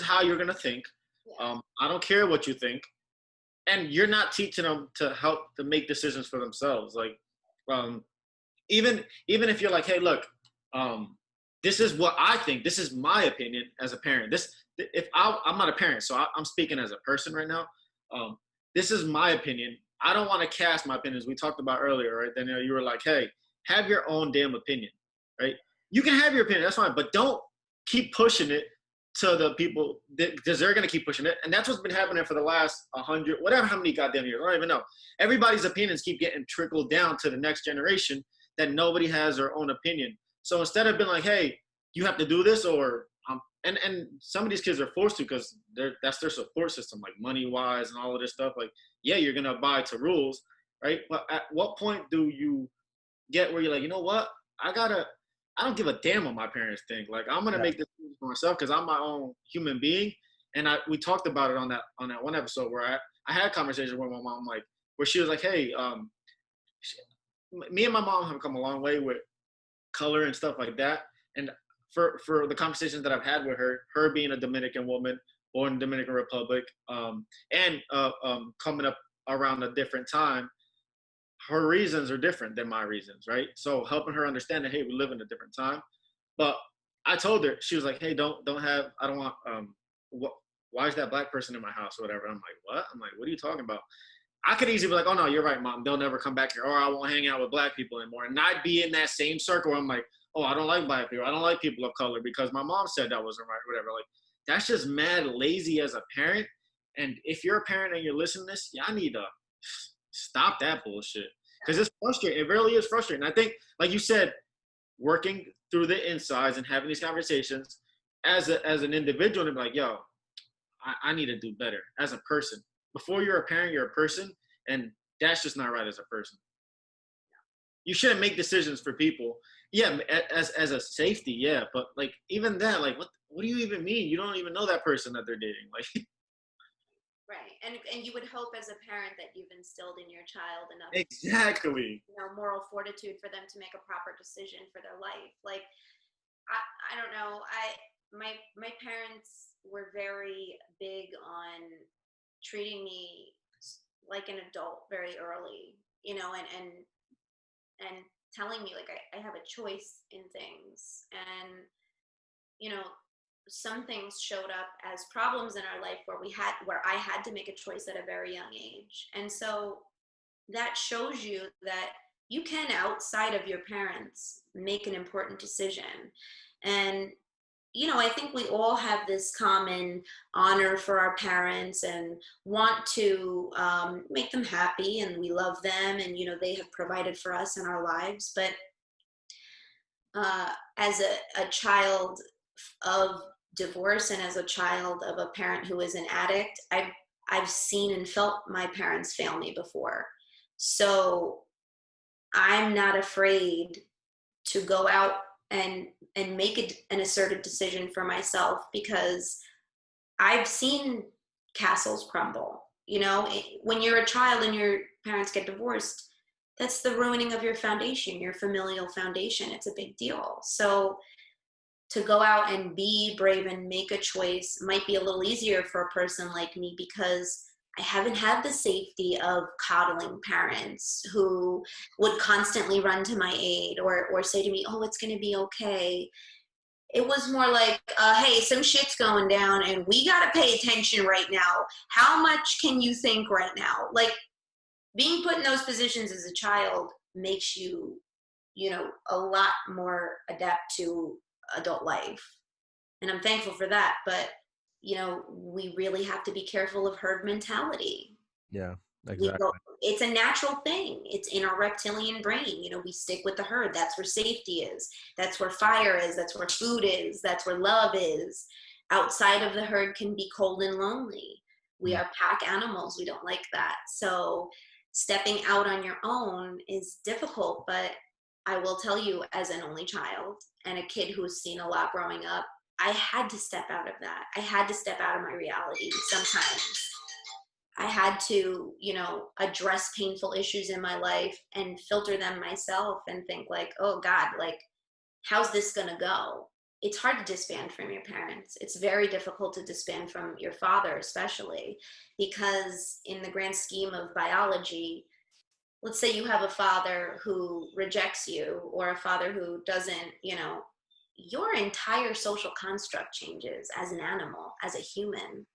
how you're gonna think. I don't care what you think, and you're not teaching them to help to make decisions for themselves. Like, even if you're like, hey, look, this is what I think. This is my opinion as a parent. I'm not a parent, so I'm speaking as a person right now. This is my opinion. I don't want to cast my opinions. We talked about earlier, right? Then you were like, hey, have your own damn opinion, right? You can have your opinion, that's fine, but don't keep pushing it to the people, because they're going to keep pushing it. And that's what's been happening for the last 100, whatever, how many goddamn years, I don't even know. Everybody's opinions keep getting trickled down to the next generation that nobody has their own opinion. So instead of being like, hey, you have to do this, or and some of these kids are forced to, because that's their support system, like money-wise and all of this stuff. Like, yeah, you're going to abide to rules, right? But at what point do you get where you're like, you know what? I don't give a damn what my parents think. Like, I'm going to make this for myself because I'm my own human being. And we talked about it on that one episode where I had a conversation with my mom, like, where she was like, hey, me and my mom have come a long way with color and stuff like that. And for the conversations that I've had with her being a Dominican woman, born in the Dominican Republic, and coming up around a different time, her reasons are different than my reasons, right? So helping her understand that, hey, we live in a different time. But I told her, she was like, hey, I don't want, why is that black person in my house or whatever? I'm like, what? I'm like, what are you talking about? I could easily be like, oh no, you're right, mom. They'll never come back here. Or I won't hang out with black people anymore. And I'd be in that same circle where I'm like, oh, I don't like black people. I don't like people of color because my mom said that wasn't right, whatever. Like, that's just mad lazy as a parent. And if you're a parent and you're listening to this, y'all need to stop that bullshit. Because it's frustrating. It really is frustrating. I think, like you said, working through the insides and having these conversations as an individual, and be like, yo, I need to do better as a person. Before you're a parent, you're a person, and that's just not right as a person. You shouldn't make decisions for people. Yeah, as a safety, yeah, but like even that, like what do you even mean? You don't even know that person that they're dating, like. Right, and you would hope as a parent that you've instilled in your child enough, exactly, moral fortitude for them to make a proper decision for their life. Like, I don't know, my parents were very big on treating me like an adult very early, and telling me like I have a choice in things, and some things showed up as problems in our life where I had to make a choice at a very young age. And so that shows you that you can, outside of your parents, make an important decision. And I think we all have this common honor for our parents and want to make them happy, and we love them, and they have provided for us in our lives. But as a child of divorce and as a child of a parent who is an addict, I've seen and felt my parents fail me before. So I'm not afraid to go out and make an assertive decision for myself, because I've seen castles crumble. When you're a child and your parents get divorced, that's the ruining of your foundation, your familial foundation. It's a big deal. So to go out and be brave and make a choice might be a little easier for a person like me, because I haven't had the safety of coddling parents who would constantly run to my aid or say to me, oh, it's going to be okay. It was more like, hey, some shit's going down and we got to pay attention right now. How much can you think right now? Like, being put in those positions as a child makes you, a lot more adept to adult life. And I'm thankful for that. But, we really have to be careful of herd mentality. Yeah, exactly. It's a natural thing. It's in our reptilian brain. We stick with the herd. That's where safety is. That's where fire is. That's where food is. That's where love is. Outside of the herd can be cold and lonely. We are pack animals. We don't like that. So stepping out on your own is difficult, but I will tell you, as an only child and a kid who's seen a lot growing up, I had to step out of that. I had to step out of my reality sometimes. I had to, address painful issues in my life and filter them myself and think like, oh God, like, how's this gonna go? It's hard to disband from your parents. It's very difficult to disband from your father, especially because in the grand scheme of biology, let's say you have a father who rejects you or a father who doesn't, your entire social construct changes as an animal, as a human.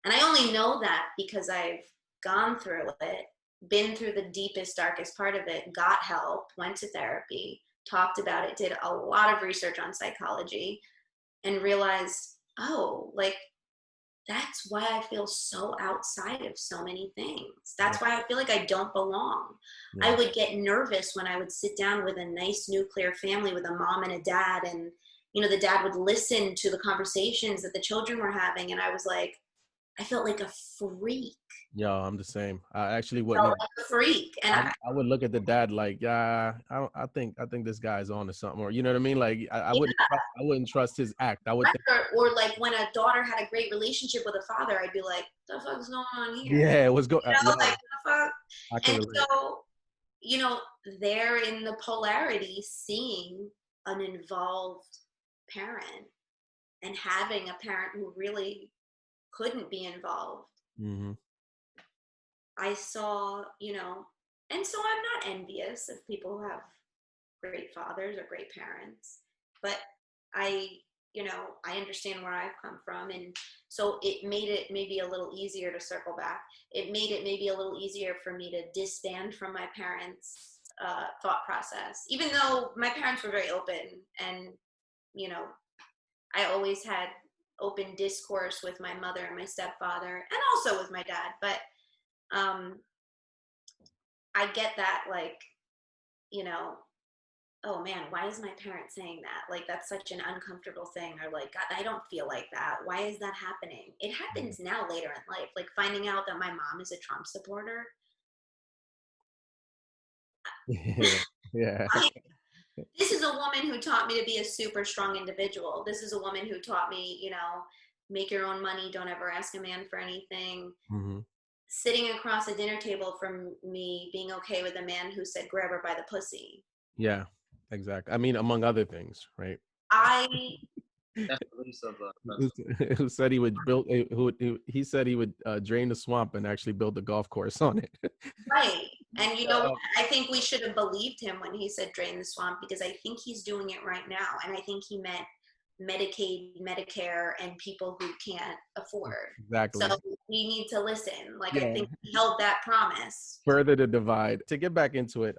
And I only know that because I've gone through it, been through the deepest, darkest part of it, got help, went to therapy, talked about it, did a lot of research on psychology, and realized, oh, like, that's why I feel so outside of so many things. That's why I feel like I don't belong. I would get nervous when I would sit down with a nice nuclear family with a mom and a dad, and, the dad would listen to the conversations that the children were having, and I was like, I felt like a freak. Yeah, I'm the same. I actually I wouldn't. felt like a freak, and I would look at the dad like, yeah, I think this guy's on to something, or you know what I mean? Like, I wouldn't trust his act. I would think, or like when a daughter had a great relationship with a father, I'd be like, the fuck's going on here? yeah, it was going. Like, what the fuck? I can And relate. so, they're in the polarity, seeing an involved parent and having a parent who really couldn't be involved. Mm-hmm. I saw, and so I'm not envious of people who have great fathers or great parents, but I understand where I've come from. And so it made it maybe a little easier to circle back. It made it maybe a little easier for me to disband from my parents' thought process, even though my parents were very open and, I always had open discourse with my mother and my stepfather and also with my dad. But I get that, like, oh man, why is my parent saying that? Like, that's such an uncomfortable thing. Or like, God, I don't feel like that. Why is that happening? It happens now later in life, like finding out that my mom is a Trump supporter. Yeah. This is a woman who taught me to be a super strong individual. This is a woman who taught me, make your own money. Don't ever ask a man for anything. Mm-hmm. Sitting across a dinner table from me being okay with a man who said, grab her by the pussy. Yeah, exactly. I mean, among other things, right? That's the least of the. Who said he would build? He said he would drain the swamp and actually build a golf course on it. Right. And I think we should have believed him when he said drain the swamp, because I think he's doing it right now. And I think he meant Medicaid, Medicare, and people who can't afford. Exactly. So we need to listen. Like, I think he held that promise. Further the divide. To get back into it,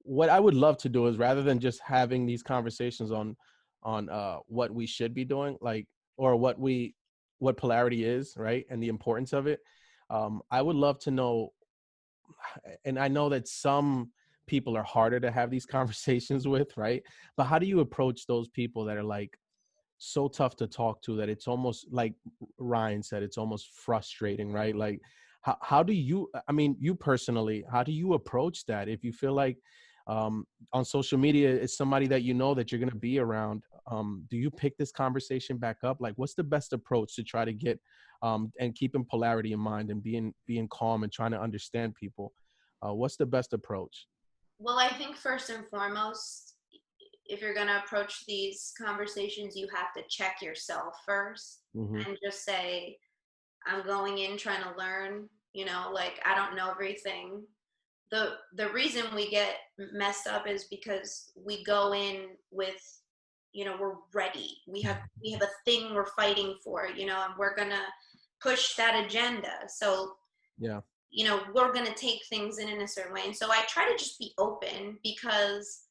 what I would love to do is, rather than just having these conversations on what we should be doing, like, or what polarity is, right, and the importance of it, I would love to know. And I know that some people are harder to have these conversations with, right? But how do you approach those people that are like so tough to talk to that it's almost, like Ryan said, it's almost frustrating, right? Like, how do you, I mean, you personally, how do you approach that? If you feel like on social media, it's somebody that you know that you're going to be around, do you pick this conversation back up? Like, what's the best approach to try to get and keeping polarity in mind and being calm and trying to understand people? What's the best approach? Well, I think first and foremost, if you're going to approach these conversations, you have to check yourself first. Mm-hmm. And just say, I'm going in trying to learn, like, I don't know everything. The reason we get messed up is because we go in with, we're ready. We have a thing we're fighting for, and we're going to push that agenda. So, you know, we're going to take things in a certain way. And so I try to just be open, because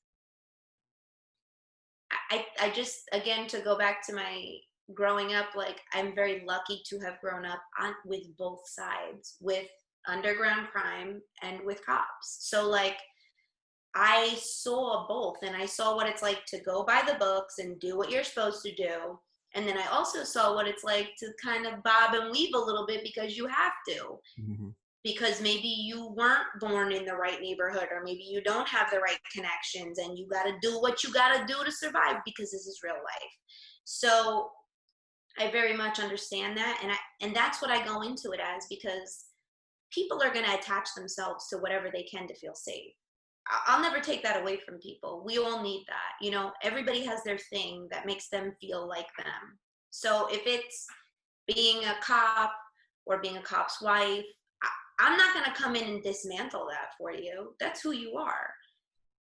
I just, again, to go back to my growing up, like, I'm very lucky to have grown up with both sides, with underground crime and with cops. So like, I saw both, and I saw what it's like to go by the books and do what you're supposed to do. And then I also saw what it's like to kind of bob and weave a little bit, because you have to. Mm-hmm. Because maybe you weren't born in the right neighborhood, or maybe you don't have the right connections, and you got to do what you got to do to survive, because this is real life. So I very much understand that. And that's what I go into it as, because people are going to attach themselves to whatever they can to feel safe. I'll never take that away from people. We all need that. You know, everybody has their thing that makes them feel like them. So if it's being a cop or being a cop's wife, I'm not going to come in and dismantle that for you. That's who you are.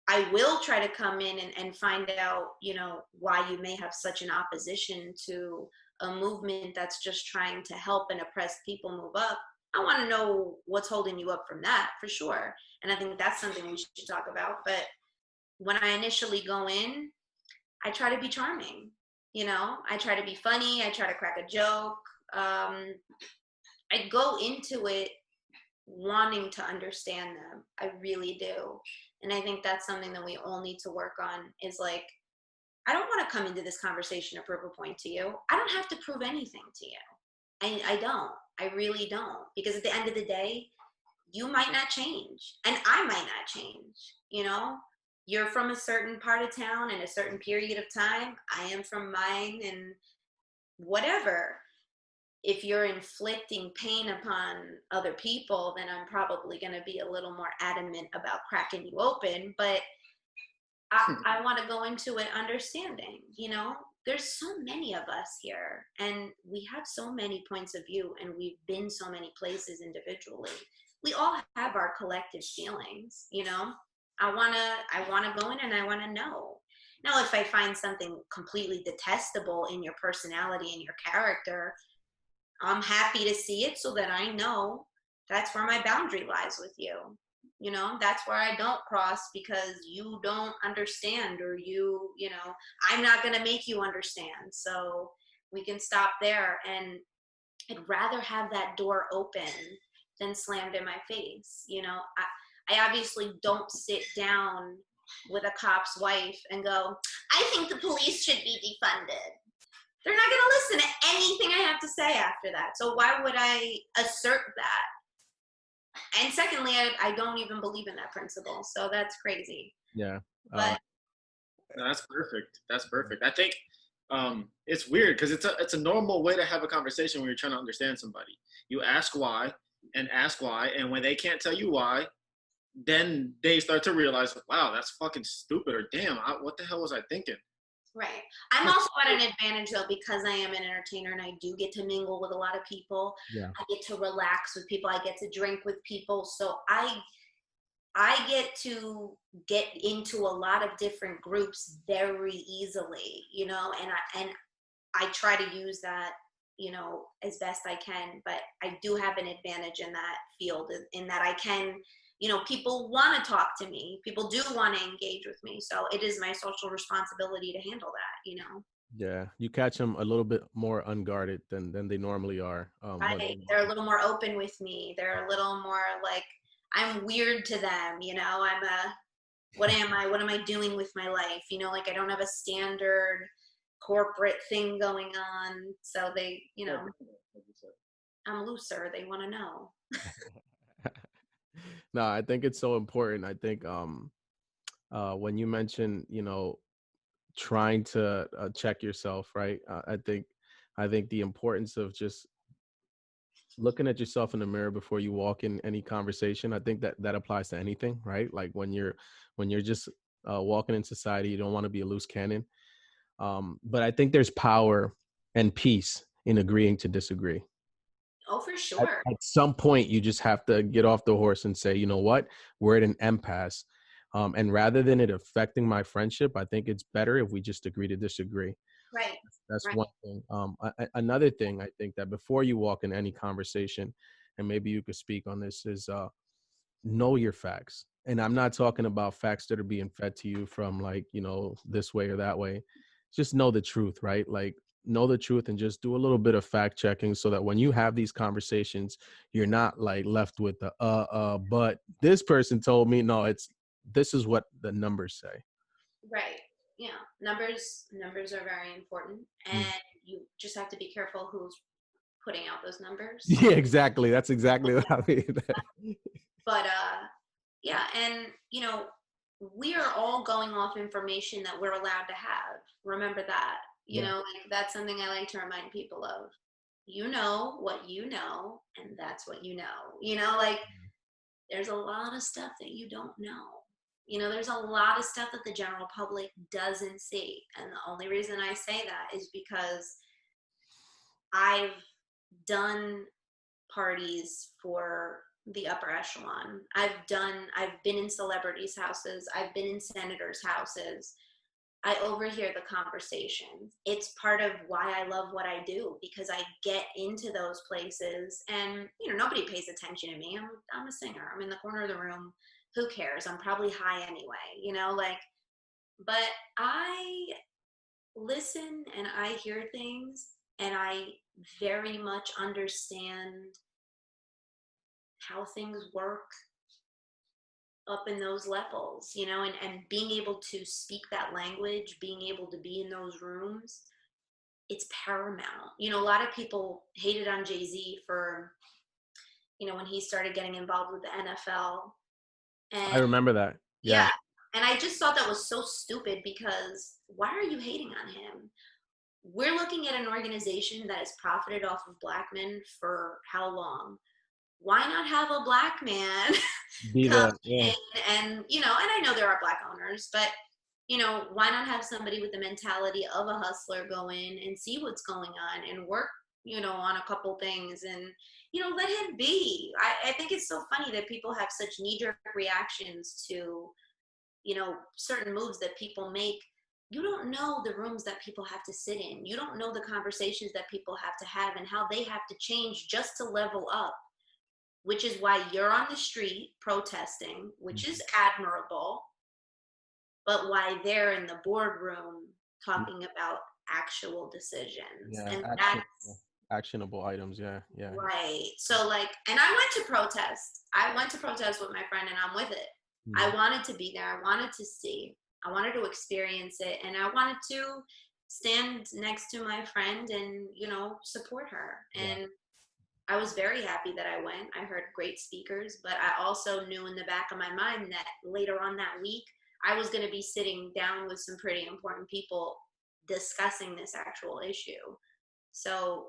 I will try to come in and find out, you know, why you may have such an opposition to a movement that's just trying to help and oppressed people move up. I want to know what's holding you up from that, for sure. And I think that's something we should talk about. But when I initially go in, I try to be charming. You know, I try to be funny. I try to crack a joke. I go into it wanting to understand them. I really do. And I think that's something that we all need to work on, is like, I don't want to come into this conversation to prove a point to you. I don't have to prove anything to you. I don't. I really don't. Because at the end of the day, you might not change. And I might not change. You know, you're from a certain part of town in a certain period of time. I am from mine, and whatever. If you're inflicting pain upon other people, then I'm probably going to be a little more adamant about cracking you open. But I want to go into it understanding, you know, there's so many of us here, and we have so many points of view, and we've been so many places individually. We all have our collective feelings, you know. I want to go in and I want to know. Now, if I find something completely detestable in your personality and your character, I'm happy to see it, so that I know that's where my boundary lies with you. You know, that's where I don't cross, because you don't understand, or you know, I'm not going to make you understand. So we can stop there. And I'd rather have that door open than slammed in my face. You know, I obviously don't sit down with a cop's wife and go, I think the police should be defunded. They're not going to listen to anything I have to say after that. So why would I assert that? And secondly, I don't even believe in that principle. So that's crazy. Yeah. But no, that's perfect. That's perfect. I think it's weird, because it's a normal way to have a conversation when you're trying to understand somebody. You ask why, and when they can't tell you why, then they start to realize, wow, that's fucking stupid, or damn, what the hell was I thinking? Right. I'm also at an advantage, though, because I am an entertainer and I do get to mingle with a lot of people. Yeah. I get to relax with people. I get to drink with people. So I get to get into a lot of different groups very easily, you know, and I try to use that, you know, as best I can. But I do have an advantage in that field, in that I can, you know, people want to talk to me. People do want to engage with me. So it is my social responsibility to handle that, you know. Yeah, you catch them a little bit more unguarded than they normally are. Right. They're a little more open with me. They're a little more like, I'm weird to them, you know. What am I doing with my life? You know, like, I don't have a standard corporate thing going on. So they, you know, I'm looser. They want to know. No, I think it's so important. I think when you mention, you know, trying to check yourself, right? I think the importance of just looking at yourself in the mirror before you walk in any conversation, I think that applies to anything, right? Like when you're just walking in society, you don't want to be a loose cannon. But I think there's power and peace in agreeing to disagree. Oh, for sure. At some point, you just have to get off the horse and say, you know what, we're at an impasse. And rather than it affecting my friendship, I think it's better if we just agree to disagree. Right. That's right. one thing. Another thing, I think that before you walk in any conversation, and maybe you could speak on this, is know your facts. And I'm not talking about facts that are being fed to you from like, this way or that way. Just know the truth, right? Like, know the truth and just do a little bit of fact checking so that when you have these conversations, you're not like left with the but this person told me. No, this is what the numbers say. Right. Yeah. Numbers are very important, and you just have to be careful who's putting out those numbers. Yeah, exactly. That's exactly what I mean. But yeah, and we are all going off information that we're allowed to have. Remember that. Like, that's something I like to remind people of. You know what you know, and that's what you know. Like, there's a lot of stuff that you don't know. There's a lot of stuff that the general public doesn't see. And the only reason I say that is because I've done parties for the upper echelon. I've been in celebrities' houses. I've been in senators' houses. I overhear the conversations. It's part of why I love what I do, because I get into those places and, nobody pays attention to me. I'm a singer. I'm in the corner of the room. Who cares? I'm probably high anyway, but I listen and I hear things, and I very much understand how things work up in those levels, and being able to speak that language, being able to be in those rooms, it's paramount. A lot of people hated on Jay-Z for, when he started getting involved with the NFL. And I remember that. Yeah. And I just thought that was so stupid, because why are you hating on him? We're looking at an organization that has profited off of black men for how long? Why not have a black man come in and, and I know there are black owners, but, why not have somebody with the mentality of a hustler go in and see what's going on and work, on a couple things and, let him be. I think it's so funny that people have such knee-jerk reactions to, certain moves that people make. You don't know the rooms that people have to sit in. You don't know the conversations that people have to have and how they have to change just to level up, which is why you're on the street protesting, which is admirable, but why they're in the boardroom talking about actual decisions. And that's actionable items. Yeah. Right. So and I went to protest. I went to protest with my friend, and I'm with it. I wanted to be there. I wanted to see. I wanted to experience it, and I wanted to stand next to my friend and, support her. And I was very happy that I went. I heard great speakers, but I also knew in the back of my mind that later on that week, I was going to be sitting down with some pretty important people discussing this actual issue. So,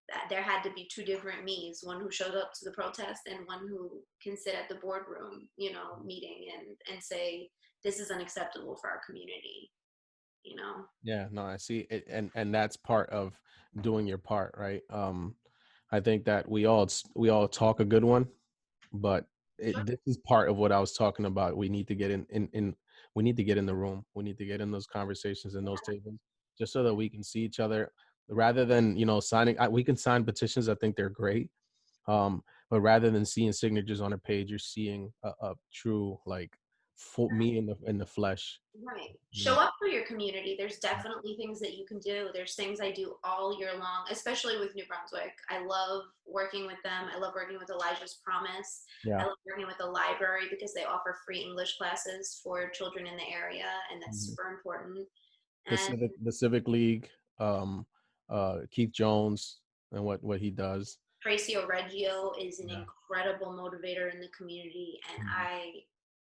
that there had to be two different me's, one who showed up to the protest and one who can sit at the boardroom, meeting and say, this is unacceptable for our community, Yeah, no, I see it. And that's part of doing your part, right? I think that we all talk a good one, but this is part of what I was talking about. We need to get we need to get in the room. We need to get in those conversations and those tables, just so that we can see each other, rather than, signing. We can sign petitions. I think they're great. But rather than seeing signatures on a page, you're seeing a true, full me in the flesh. Right. Show up for your community. There's definitely things that you can do. There's things I do all year long, especially with New Brunswick. I love working with them. I love working with Elijah's Promise. I love working with the library because they offer free English classes for children in the area, and that's super important. And The Civic League, Keith Jones and what he does. Tracy Oreggio is an incredible motivator in the community, and I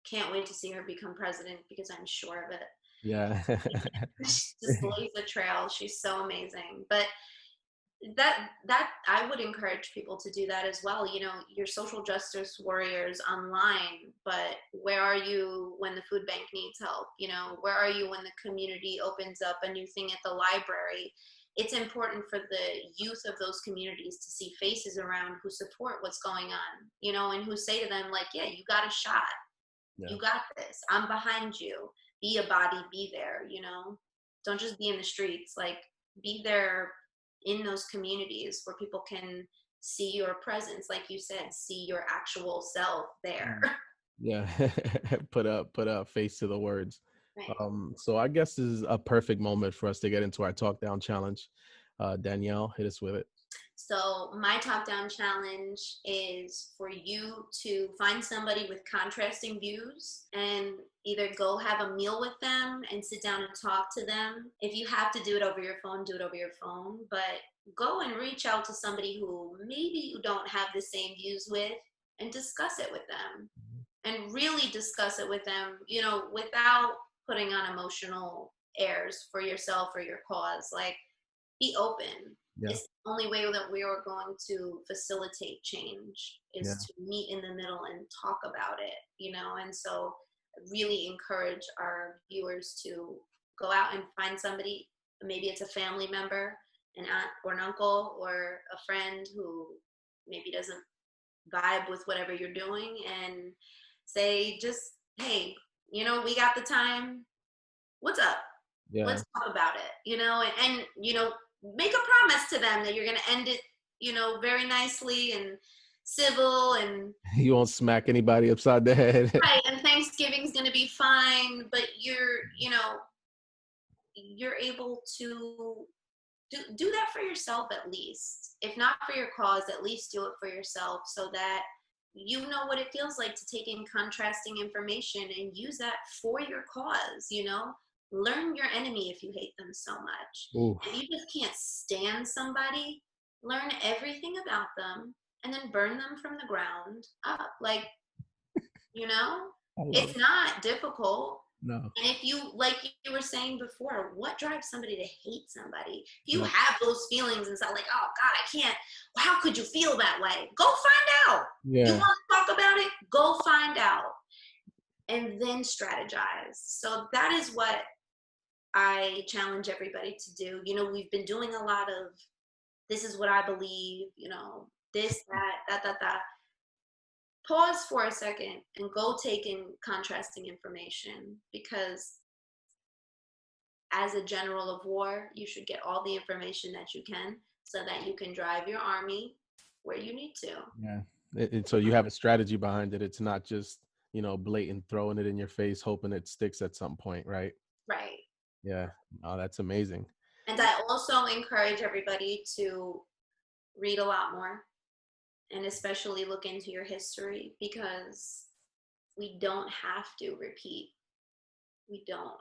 can't wait to see her become president, because I'm sure of it. Yeah. She just lays the trail. She's so amazing. But that I would encourage people to do that as well. Your social justice warriors online, but where are you when the food bank needs help? Where are you when the community opens up a new thing at the library? It's important for the youth of those communities to see faces around who support what's going on, and who say to them, yeah, you got a shot. Yeah. You got this. I'm behind you. Be a body, be there, Don't just be in the streets. Be there in those communities where people can see your presence, like you said, see your actual self there. Yeah. put a face to the words. Right. So I guess this is a perfect moment for us to get into our talk down challenge. Danielle, hit us with it. So my top down challenge is for you to find somebody with contrasting views and either go have a meal with them and sit down and talk to them. If you have to do it over your phone, do it over your phone, but go and reach out to somebody who maybe you don't have the same views with and discuss it with them, and really discuss it with them, you know, without putting on emotional airs for yourself or your cause. Like, be open. Yeah. It's the only way that we are going to facilitate change is Yeah. to meet in the middle and talk about it, you know? And so I really encourage our viewers to go out and find somebody, maybe it's a family member, an aunt or an uncle or a friend who maybe doesn't vibe with whatever you're doing, and say, just, hey, you know, we got the time. What's up? Yeah. Let's talk about it, you know, and you know, make a promise to them that you're going to end it, you know, very nicely and civil, and You won't smack anybody upside the head. right, and Thanksgiving's going to be fine, but you're, you know, you're able to do that for yourself, at least. If not for your cause, at least do it for yourself, so that you know what it feels like to take in contrasting information and use that for your cause, you know? Learn your enemy if you hate them so much. Ooh. If you just can't stand somebody, learn everything about them and then burn them from the ground up. Like, you know, it's not difficult. No. And if you, like you were saying before, what drives somebody to hate somebody? If you have those feelings and stuff, like, oh God, I can't, well, how could you feel that way? Go find out. Yeah. You want to talk about it? Go find out. And then strategize. So that is what I challenge everybody to do. You know, we've been doing a lot of, this is what I believe, you know, this, that. Pause for a second and go take in contrasting information, because as a general of war, you should get all the information that you can so that you can drive your army where you need to. Yeah. So you have a strategy behind it. It's not just, you know, blatant throwing it in your face, hoping it sticks at some point, right? Right. Yeah. Oh, that's amazing. And I also encourage everybody to read a lot more, and especially look into your history, because we don't have to repeat. We don't.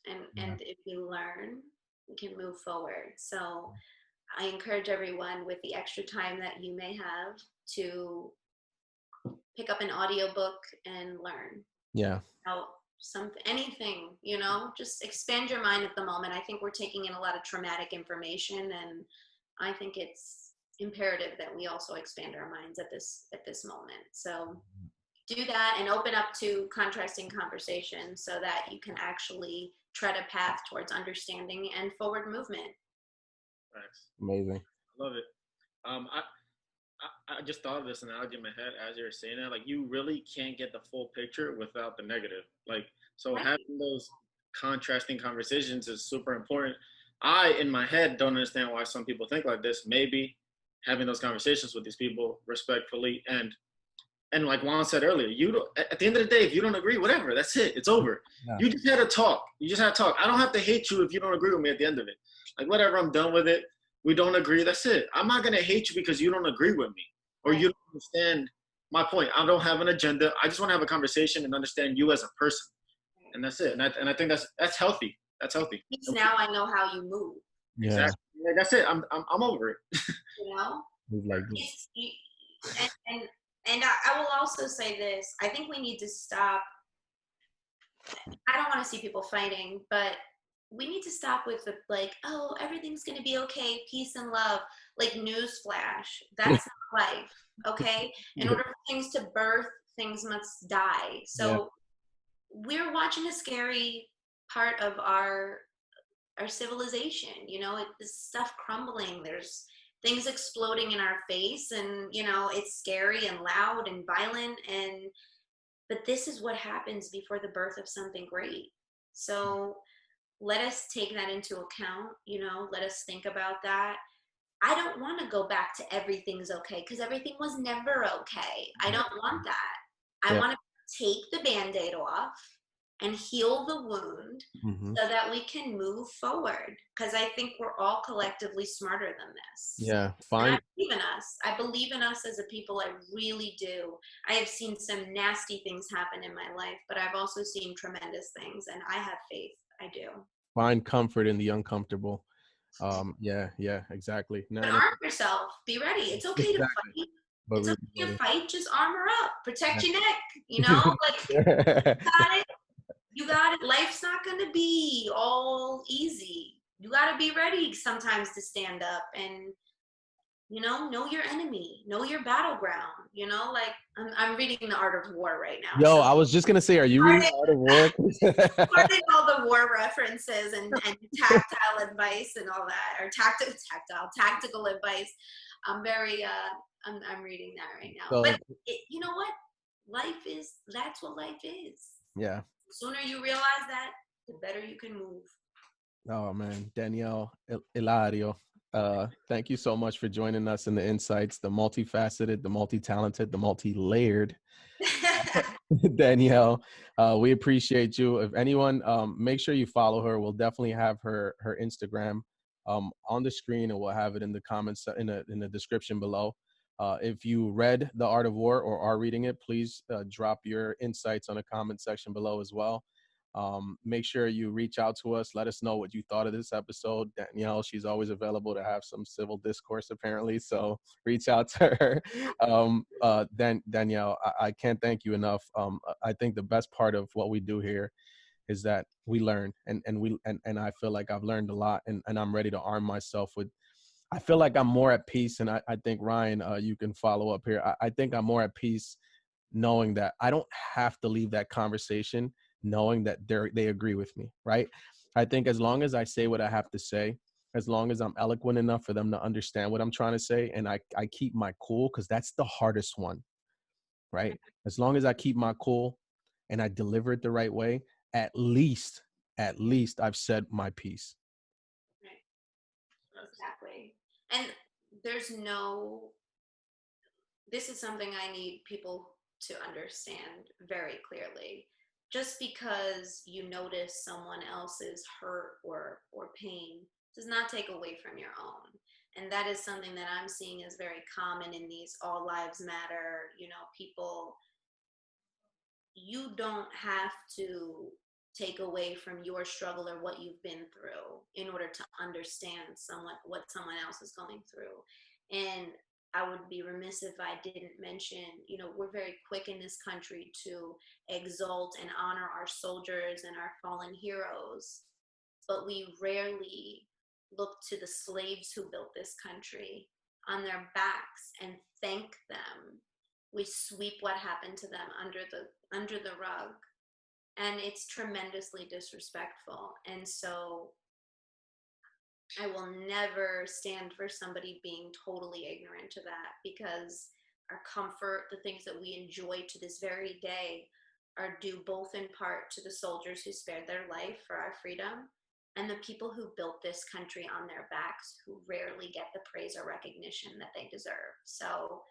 And if we learn, we can move forward. So I encourage everyone, with the extra time that you may have, to pick up an audiobook and learn. Yeah. Anything, you know, just expand your mind at the moment. I think we're taking in a lot of traumatic information, and I think it's imperative that we also expand our minds at this moment. So do that and open up to contrasting conversation so that you can actually tread a path towards understanding and forward movement. Thanks. Amazing. I love it. I just thought of this analogy in my head as you were saying that. Like, you really can't get the full picture without the negative. Like, so Right. having those contrasting conversations is super important. I, in my head, don't understand why some people think like this. Maybe having those conversations with these people respectfully, and like Juan said earlier, you don't, at the end of the day, if you don't agree, whatever, that's it. It's over. Yeah. You just had to talk. I don't have to hate you if you don't agree with me at the end of it. Like, whatever, I'm done with it. We don't agree. That's it. I'm not going to hate you because you don't agree with me or you don't understand my point. I don't have an agenda. I just want to have a conversation and understand you as a person. And that's it. And I think that's healthy. That's healthy. Because now I know how you move. Yeah. Exactly. That's it. I'm over it. You know? Like, and I will also say this. I think we need to stop. I don't want to see people fighting, but we need to stop with the, like, oh, everything's going to be okay, peace and love. Like, newsflash. That's not life, okay? In order for things to birth, things must die. So we're watching a scary part of our civilization, you know, this stuff crumbling. There's things exploding in our face, and, you know, it's scary and loud and violent, but this is what happens before the birth of something great. So let us take that into account, you know, let us think about that. I don't want to go back to everything's okay, because everything was never okay. I don't want that. I want to take the Band-Aid off and heal the wound so that we can move forward, because I think we're all collectively smarter than this. Yeah, and fine. I believe in us. I believe in us as a people. I really do. I have seen some nasty things happen in my life, but I've also seen tremendous things, and I have faith. I do. Find comfort in the uncomfortable. Yeah, exactly. But arm yourself. Be ready. It's okay to fight. But It's okay to fight. Just armor up. Protect your neck. You know, like you got it. You got it. Life's not going to be all easy. You got to be ready sometimes to stand up and, you know your enemy, know your battleground. You know, like I'm reading The Art of War right now. Yo, so I was just gonna say, are you reading The Art of War? Learning all the war references and tactile advice and all that, or tactical advice. I'm very I'm reading that right now. So, but you know what? That's what life is. Yeah. The sooner you realize that, the better you can move. Oh man, Danielle, Illario, thank you so much for joining us in the insights, the multifaceted, the multi-talented, the multi-layered Danielle. We appreciate you. If anyone, make sure you follow her. We'll definitely have her Instagram on the screen, and we'll have it in the comments in the description below. If you read The Art of War or are reading it, please drop your insights on the comment section below as well. Make sure you reach out to us. Let us know what you thought of this episode. Danielle, she's always available to have some civil discourse, apparently. So reach out to her. Danielle, I can't thank you enough. I think the best part of what we do here is that we learn, and I feel like I've learned a lot, and I'm ready to arm myself with. I feel like I'm more at peace, and I think Ryan, you can follow up here. I think I'm more at peace knowing that I don't have to leave that conversation knowing that they agree with me, right? I think as long as I say what I have to say, as long as I'm eloquent enough for them to understand what I'm trying to say, and I keep my cool, because that's the hardest one, right? As long as I keep my cool and I deliver it the right way, at least I've said my piece. Right. Exactly. And this is something I need people to understand very clearly. Just because you notice someone else's hurt or pain does not take away from your own. And that is something that I'm seeing is very common in these all lives matter, people. You don't have to take away from your struggle or what you've been through in order to understand what someone else is going through. And I would be remiss if I didn't mention, we're very quick in this country to exalt and honor our soldiers and our fallen heroes, but we rarely look to the slaves who built this country on their backs and thank them. We sweep what happened to them under the rug, and it's tremendously disrespectful. And so I will never stand for somebody being totally ignorant to that, because our comfort, the things that we enjoy to this very day, are due both in part to the soldiers who spared their life for our freedom and the people who built this country on their backs, who rarely get the praise or recognition that they deserve. So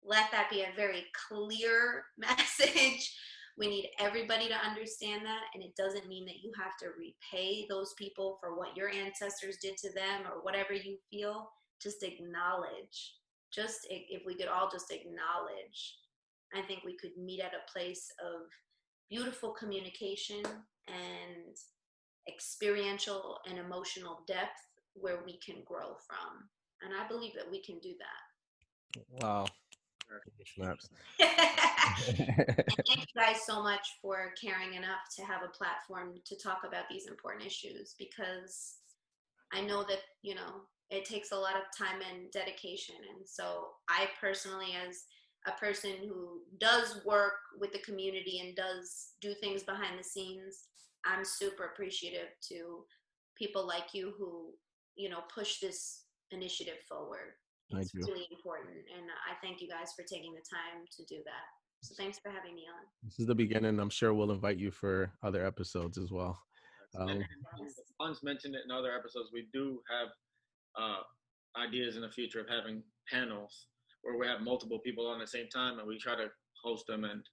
let that be a very clear message. We need everybody to understand that, and it doesn't mean that you have to repay those people for what your ancestors did to them or whatever you feel. Just acknowledge. If we could all just acknowledge, I think we could meet at a place of beautiful communication and experiential and emotional depth where we can grow from. And I believe that we can do that. Wow. Snaps. Thank you guys so much for caring enough to have a platform to talk about these important issues, because I know that, it takes a lot of time and dedication. And so I personally, as a person who does work with the community and does do things behind the scenes, I'm super appreciative to people like you who, push this initiative forward. It's really important, and I thank you guys for taking the time to do that. So thanks for having me on. This is the beginning. I'm sure we'll invite you for other episodes as well. Hans mentioned it in other episodes. We do have ideas in the future of having panels where we have multiple people on at the same time and we try to host them, and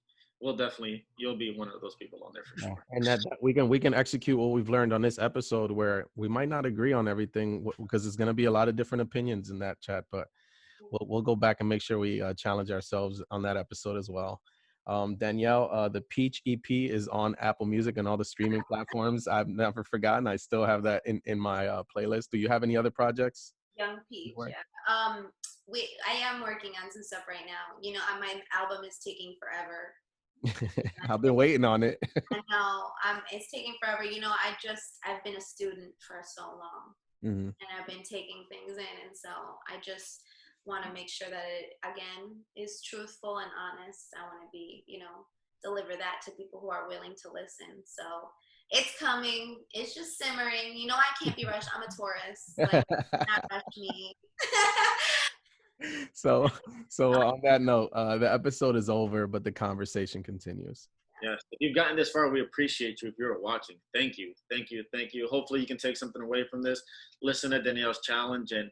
you'll be one of those people on there for sure. And that we can execute what we've learned on this episode, where we might not agree on everything because there's going to be a lot of different opinions in that chat, but we'll go back and make sure we challenge ourselves on that episode as well. Danielle, the Peach EP is on Apple Music and all the streaming platforms. I've never forgotten. I still have that in my playlist. Do you have any other projects? Young Peach, yeah. I am working on some stuff right now. You know, my album is taking forever. I've been waiting on it. I know. It's taking forever. You know, I've been a student for so long, and I've been taking things in, and so I just want to make sure that it, again, is truthful and honest. I want to be, you know, deliver that to people who are willing to listen. So it's coming. It's just simmering. You know, I can't be rushed. I'm a Taurus. Like, not rush me. So on that note, the episode is over, but the conversation continues. Yes, if you've gotten this far, we appreciate you. If you're watching, thank you. Hopefully you can take something away from this. Listen to Danielle's challenge and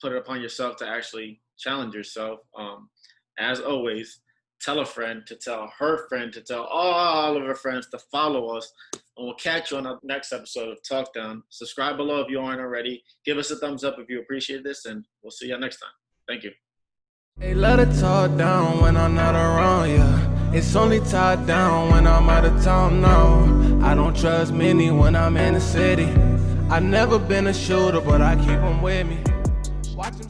put it upon yourself to actually challenge yourself. As always, tell a friend to tell her friend to tell all of her friends to follow us. And we'll catch you on the next episode of Talk Down. Subscribe below if you aren't already. Give us a thumbs up if you appreciate this, and we'll see you next time. Thank you. They let it talk down when I'm not around, yeah. It's only tied down when I'm out of town, no. I don't trust many when I'm in the city. I've never been a shooter, but I keep them with me. Watch them